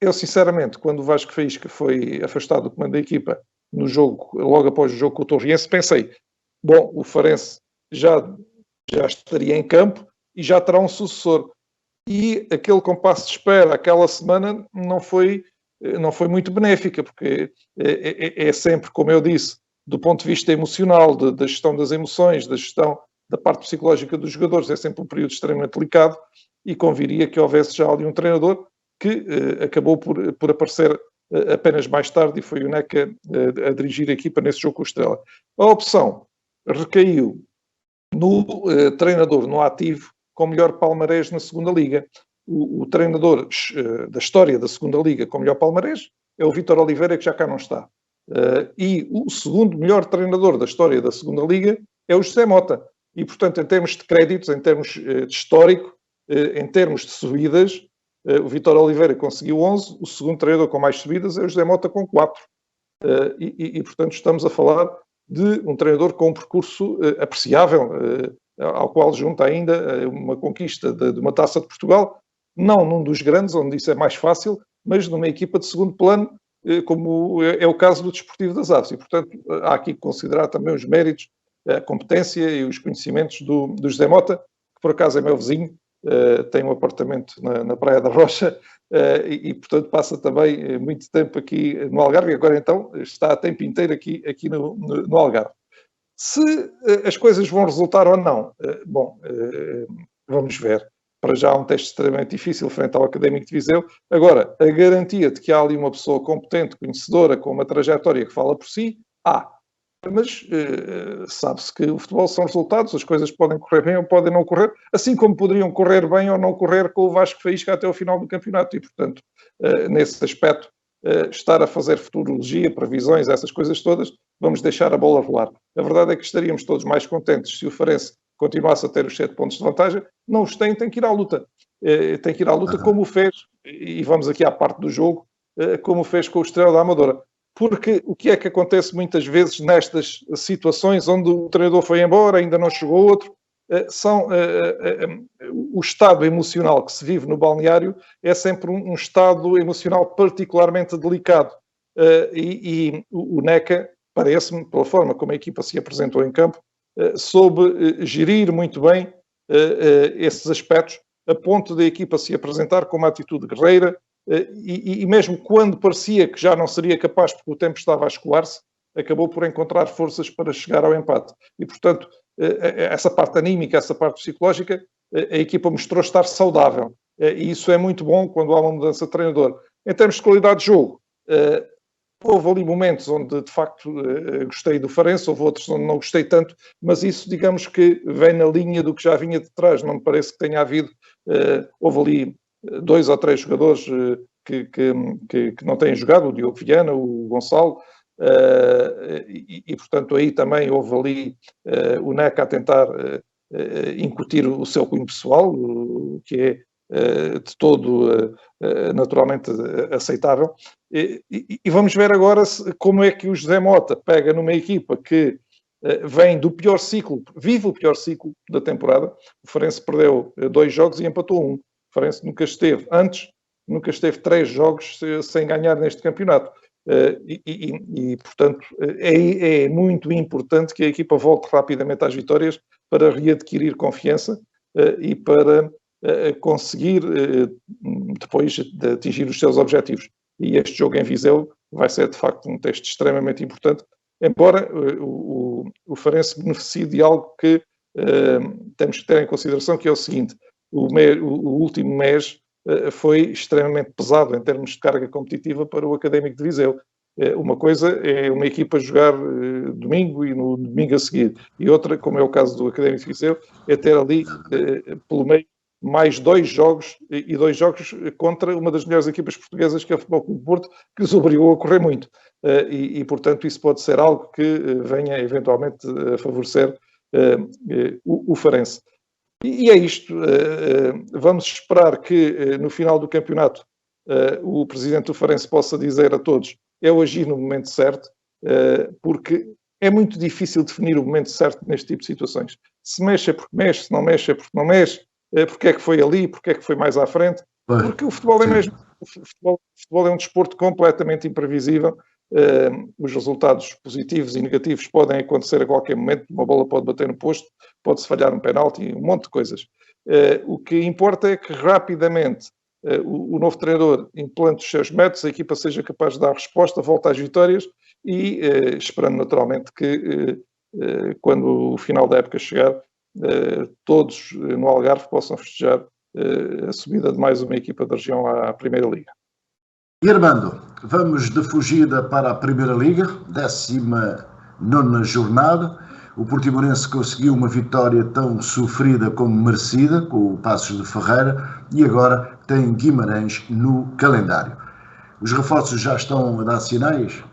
eu sinceramente, quando o Vasco Faísca foi afastado do comando da equipa no jogo, logo após o jogo com o Torriense, pensei, bom, o Farense já estaria em campo e já terá um sucessor. E aquele compasso de espera, aquela semana, não foi muito benéfica, porque é sempre, como eu disse, do ponto de vista emocional, da gestão das emoções, da gestão da parte psicológica dos jogadores, é sempre um período extremamente delicado e conviria que houvesse já ali um treinador que acabou por aparecer apenas mais tarde e foi o Neca a dirigir a equipa nesse jogo com o Estrela. A opção recaiu no treinador no ativo com melhor palmarés na segunda Liga. O treinador da história da segunda Liga com melhor palmarés é o Vítor Oliveira, que já cá não está. E o segundo melhor treinador da história da segunda Liga é o José Mota. E, portanto, em termos de créditos, em termos de histórico, em termos de subidas, o Vítor Oliveira conseguiu 11, o segundo treinador com mais subidas é o José Mota com 4. E, portanto, estamos a falar de um treinador com um percurso apreciável, ao qual junta ainda uma conquista de uma Taça de Portugal, não num dos grandes, onde isso é mais fácil, mas numa equipa de segundo plano, como é o caso do Desportivo das Aves. E, portanto, há aqui que considerar também os méritos, a competência e os conhecimentos do José Mota, que por acaso é meu vizinho, tem um apartamento na Praia da Rocha e, portanto, passa também muito tempo aqui no Algarve, e agora então está a tempo inteiro aqui no Algarve. Se as coisas vão resultar ou não, vamos ver. Para já há um teste extremamente difícil frente ao Académico de Viseu. Agora, a garantia de que há ali uma pessoa competente, conhecedora, com uma trajetória que fala por si, há. Mas sabe-se que o futebol são resultados, as coisas podem correr bem ou podem não correr, assim como poderiam correr bem ou não correr com o Vasco Faísca até ao final do campeonato. E, portanto, nesse aspecto, estar a fazer futurologia, previsões, essas coisas todas, vamos deixar a bola rolar. A verdade é que estaríamos todos mais contentes se o Farense continuasse a ter os 7 pontos de vantagem. Não os tem que ir à luta. Tem que ir à luta como o fez, e vamos aqui à parte do jogo, como o fez com o Estrela da Amadora. Porque o que é que acontece muitas vezes nestas situações onde o treinador foi embora, ainda não chegou outro, o estado emocional que se vive no balneário é sempre um estado emocional particularmente delicado. E o Neca, parece-me, pela forma como a equipa se apresentou em campo, soube gerir muito bem esses aspectos, a ponto da equipa se apresentar com uma atitude guerreira, e mesmo quando parecia que já não seria capaz, porque o tempo estava a escoar-se, acabou por encontrar forças para chegar ao empate. E, portanto, essa parte anímica, essa parte psicológica, a equipa mostrou estar saudável. E isso é muito bom quando há uma mudança de treinador. Em termos de qualidade de jogo, houve ali momentos onde, de facto, gostei do Farense, houve outros onde não gostei tanto, mas isso, digamos que vem na linha do que já vinha de trás. Não me parece que tenha havido... houve ali 2 ou 3 jogadores que não têm jogado, o Diogo Viana, o Gonçalo, e, portanto, aí também houve ali o Neca a tentar incutir o seu cunho pessoal, que é de todo naturalmente aceitável. E vamos ver agora como é que o José Mota pega numa equipa que vem do pior ciclo, vive o pior ciclo da temporada. O Farense perdeu 2 jogos e empatou 1. O Farense nunca esteve 3 jogos sem ganhar neste campeonato. Portanto, é muito importante que a equipa volte rapidamente às vitórias para readquirir confiança e para conseguir depois de atingir os seus objetivos. E este jogo em Viseu vai ser, de facto, um teste extremamente importante, embora o Farense beneficie de algo que temos que ter em consideração, que é o seguinte: o último mês foi extremamente pesado em termos de carga competitiva para o Académico de Viseu. Uma coisa é uma equipa jogar domingo e no domingo a seguir, e outra, como é o caso do Académico de Viseu, é ter ali, pelo meio, mais 2 jogos, e 2 jogos contra uma das melhores equipas portuguesas, que é o Futebol Clube do Porto, que os obrigou a correr muito. Portanto, isso pode ser algo que venha eventualmente a favorecer o Farense. E é isto. Vamos esperar que no final do campeonato o presidente do Farense possa dizer a todos: eu agi no momento certo, porque é muito difícil definir o momento certo neste tipo de situações. Se mexe é porque mexe, se não mexe é porque não mexe, porque é que foi ali, porque é que foi mais à frente, porque o futebol é mesmo. O futebol é um desporto completamente imprevisível. Os resultados positivos e negativos podem acontecer a qualquer momento. Uma bola pode bater no posto, pode-se falhar um penalti, um monte de coisas. O que importa é que rapidamente o novo treinador implante os seus métodos, a equipa seja capaz de dar resposta, volta às vitórias e esperando naturalmente que quando o final da época chegar, todos no Algarve possam festejar a subida de mais uma equipa da região à Primeira Liga. E Armando, vamos de fugida para a Primeira Liga, 19ª jornada. O Portimonense conseguiu uma vitória tão sofrida como merecida, com o Paços de Ferreira, e agora tem Guimarães no calendário. Os reforços já estão a dar sinais?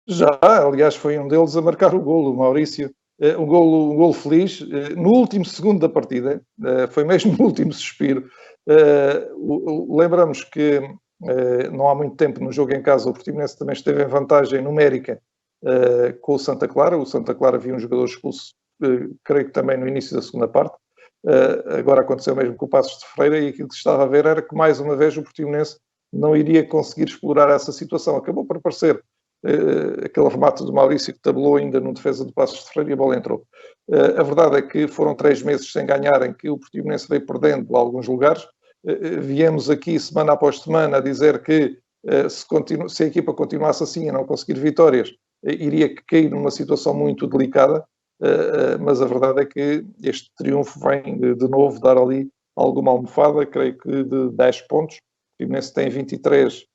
Já, aliás, foi um deles a marcar o golo, o Maurício. Um golo feliz, no último segundo da partida, foi mesmo no último suspiro. Lembramos que não há muito tempo no jogo em casa o Portimonense também esteve em vantagem numérica com o Santa Clara. O Santa Clara viu um jogador expulso, creio que também no início da segunda parte. Agora aconteceu mesmo com o Paços de Ferreira, e aquilo que se estava a ver era que mais uma vez o Portimonense não iria conseguir explorar essa situação. Acabou por aparecer aquele remate do Maurício que tabelou ainda no defesa do Paços de Ferreira e a bola entrou. A verdade é que foram 3 meses sem ganhar, em que o Portimonense veio perdendo alguns lugares. Viemos aqui semana após semana a dizer que se a equipa continuasse assim a não conseguir vitórias, iria cair numa situação muito delicada, mas a verdade é que este triunfo vem de novo dar ali alguma almofada, creio que de 10 pontos. O Portimonense tem 23,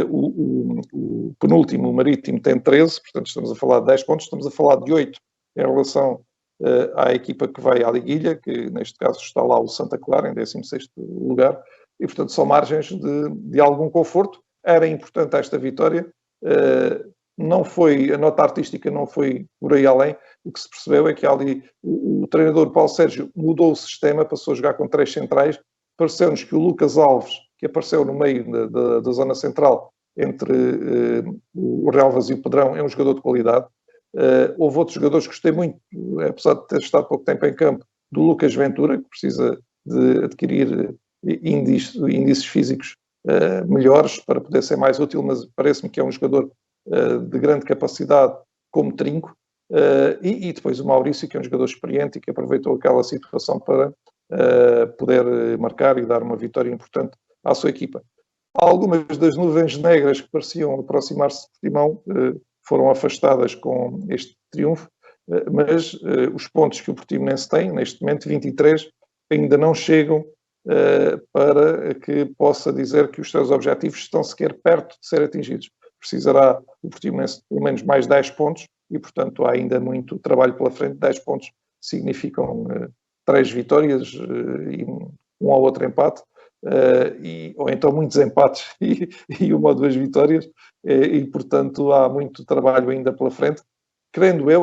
o penúltimo, o Marítimo, tem 13, portanto estamos a falar de 10 pontos, estamos a falar de 8 em relação à equipa que vai à liguilha, que neste caso está lá o Santa Clara, em 16º lugar, e portanto são margens de algum conforto. Era importante esta vitória, não foi, a nota artística não foi por aí além. O que se percebeu é que ali o treinador Paulo Sérgio mudou o sistema, passou a jogar com 3 centrais. Pareceu-nos que o Lucas Alves, que apareceu no meio da zona central entre o Relvas e o Pedrão, é um jogador de qualidade. Houve outros jogadores que gostei muito, apesar de ter estado pouco tempo em campo, do Lucas Ventura, que precisa de adquirir índices físicos melhores para poder ser mais útil, mas parece-me que é um jogador de grande capacidade como trinco. E depois o Maurício, que é um jogador experiente e que aproveitou aquela situação para poder marcar e dar uma vitória importante à sua equipa. Algumas das nuvens negras que pareciam aproximar-se de Portimão foram afastadas com este triunfo, mas os pontos que o Portimonense tem, neste momento 23, ainda não chegam para que possa dizer que os seus objetivos estão sequer perto de ser atingidos. Precisará o Portimonense de pelo menos mais 10 pontos e, portanto, há ainda muito trabalho pela frente. 10 pontos significam 3 vitórias e um ou outro empate, ou então muitos empates e 1 ou 2 vitórias, e portanto há muito trabalho ainda pela frente.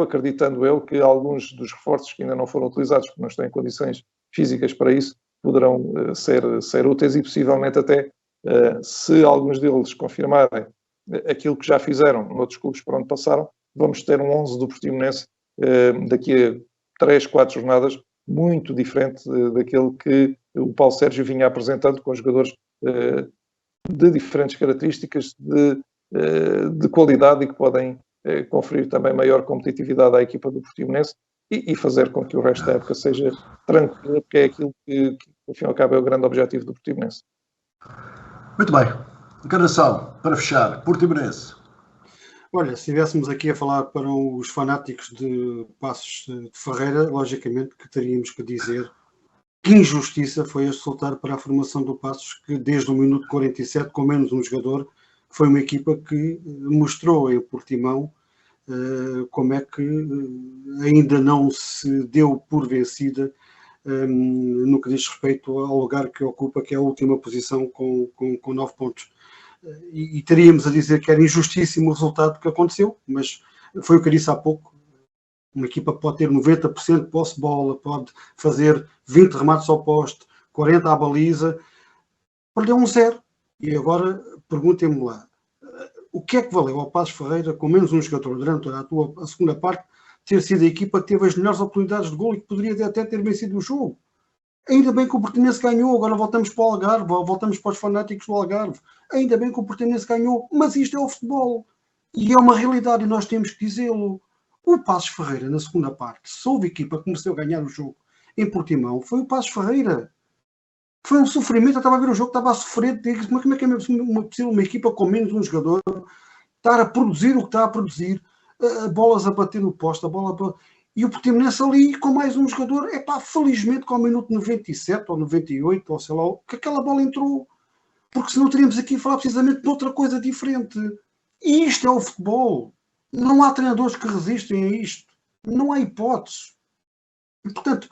Acreditando eu, que alguns dos reforços que ainda não foram utilizados, porque não estão em condições físicas para isso, poderão ser úteis e possivelmente até, se alguns deles confirmarem aquilo que já fizeram noutros clubes por onde passaram, vamos ter um 11 do Portimonense daqui a 3, 4 jornadas muito diferente daquele que o Paulo Sérgio vinha apresentando, com jogadores de diferentes características, de qualidade, e que podem conferir também maior competitividade à equipa do Portimonense e fazer com que o resto da época seja tranquilo, porque é aquilo que ao fim e ao cabo, é o grande objetivo do Portimonense. Muito bem. Encarnação, para fechar, Portimonense. Olha, se estivéssemos aqui a falar para os fanáticos de Paços de Ferreira, logicamente que teríamos que dizer que injustiça foi este soltar para a formação do Paços, que desde o minuto 47, com menos um jogador, foi uma equipa que mostrou em Portimão como é que ainda não se deu por vencida no que diz respeito ao lugar que ocupa, que é a última posição com 9 pontos. E teríamos a dizer que era injustíssimo o resultado que aconteceu, mas foi o que eu disse há pouco. Uma equipa pode ter 90% de posse de bola, pode fazer 20 remates ao poste, 40 à baliza, perdeu 1-0. E agora perguntem-me lá, o que é que valeu ao Paços Ferreira, com menos um jogador durante a segunda parte, ter sido a equipa que teve as melhores oportunidades de golo e que poderia até ter vencido o jogo? Ainda bem que o Portimonense ganhou, agora voltamos para o Algarve, voltamos para os fanáticos do Algarve. Ainda bem que o Portimonense ganhou, mas isto é o futebol. E é uma realidade e nós temos que dizê-lo. O Paços Ferreira, na segunda parte, se houve equipa que começou a ganhar o jogo em Portimão, foi o Paços Ferreira. Foi um sofrimento, eu estava a ver o jogo, estava a sofrer, mas como é que é possível uma equipa com menos um jogador estar a produzir o que está a produzir, bolas a bater no poste, a bola e o Portimonense ali com mais um jogador, felizmente com o minuto 97 ou 98, ou sei lá, que aquela bola entrou, porque senão teríamos aqui a falar precisamente de outra coisa diferente. E isto é o futebol. Não há treinadores que resistem a isto. Não há hipóteses. E, portanto,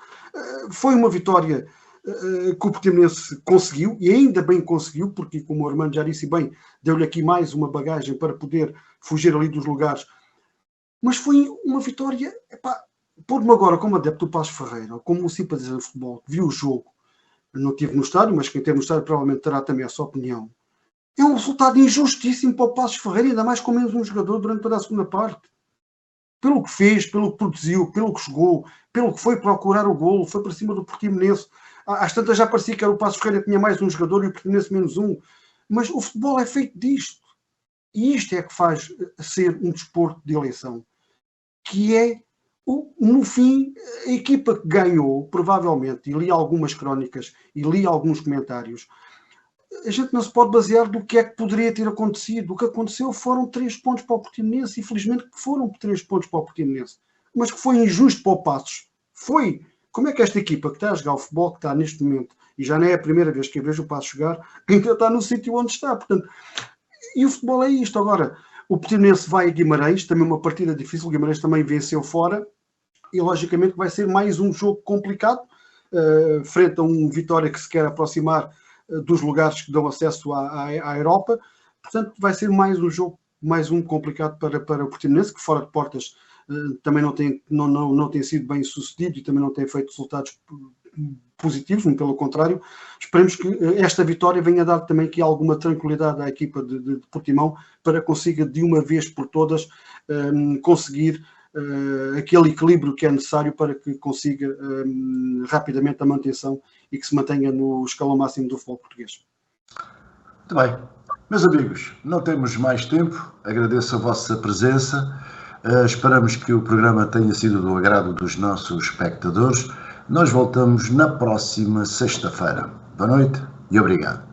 foi uma vitória que o Portimonense conseguiu, e ainda bem conseguiu, porque, como o Armando já disse bem, deu-lhe aqui mais uma bagagem para poder fugir ali dos lugares. Mas foi uma vitória, pôr-me agora como adepto do Paços Ferreira, ou como um simpatizante de futebol, que viu o jogo, não estive no estádio, mas quem esteve no estádio provavelmente terá também a sua opinião. É um resultado injustíssimo para o Paços Ferreira, ainda mais com menos um jogador durante toda a segunda parte. Pelo que fez, pelo que produziu, pelo que jogou, pelo que foi procurar o golo, foi para cima do Portimonense. Às tantas já parecia que era o Paços Ferreira que tinha mais um jogador e o Portimonense menos um. Mas o futebol é feito disto. E isto é que faz ser um desporto de eleição. Que é, no fim, a equipa que ganhou, provavelmente, e li algumas crónicas e li alguns comentários, a gente não se pode basear do que é que poderia ter acontecido. O que aconteceu foram 3 pontos para o Portimonense, e felizmente que foram 3 pontos para o Portimonense. Mas que foi injusto para o Paços. Foi. Como é que esta equipa que está a jogar o futebol que está neste momento, e já não é a primeira vez que eu vejo o Paços jogar, ainda está no sítio onde está. Portanto, e o futebol é isto. Agora, o Portimonense vai a Guimarães, também uma partida difícil. O Guimarães também venceu fora, e logicamente vai ser mais um jogo complicado, frente a um Vitória que se quer aproximar dos lugares que dão acesso à Europa. Portanto, vai ser mais um jogo, mais um complicado para o Portimonense, que fora de portas também não tem sido bem sucedido e também não tem feito resultados positivos, muito pelo contrário. Esperemos que esta vitória venha dar também aqui alguma tranquilidade à equipa de Portimão, para que consiga de uma vez por todas conseguir aquele equilíbrio que é necessário para que consiga rapidamente a manutenção e que se mantenha no escalão máximo do futebol português. Muito bem. Meus amigos, não temos mais tempo. Agradeço a vossa presença. Esperamos que o programa tenha sido do agrado dos nossos espectadores. Nós voltamos na próxima sexta-feira. Boa noite e obrigado.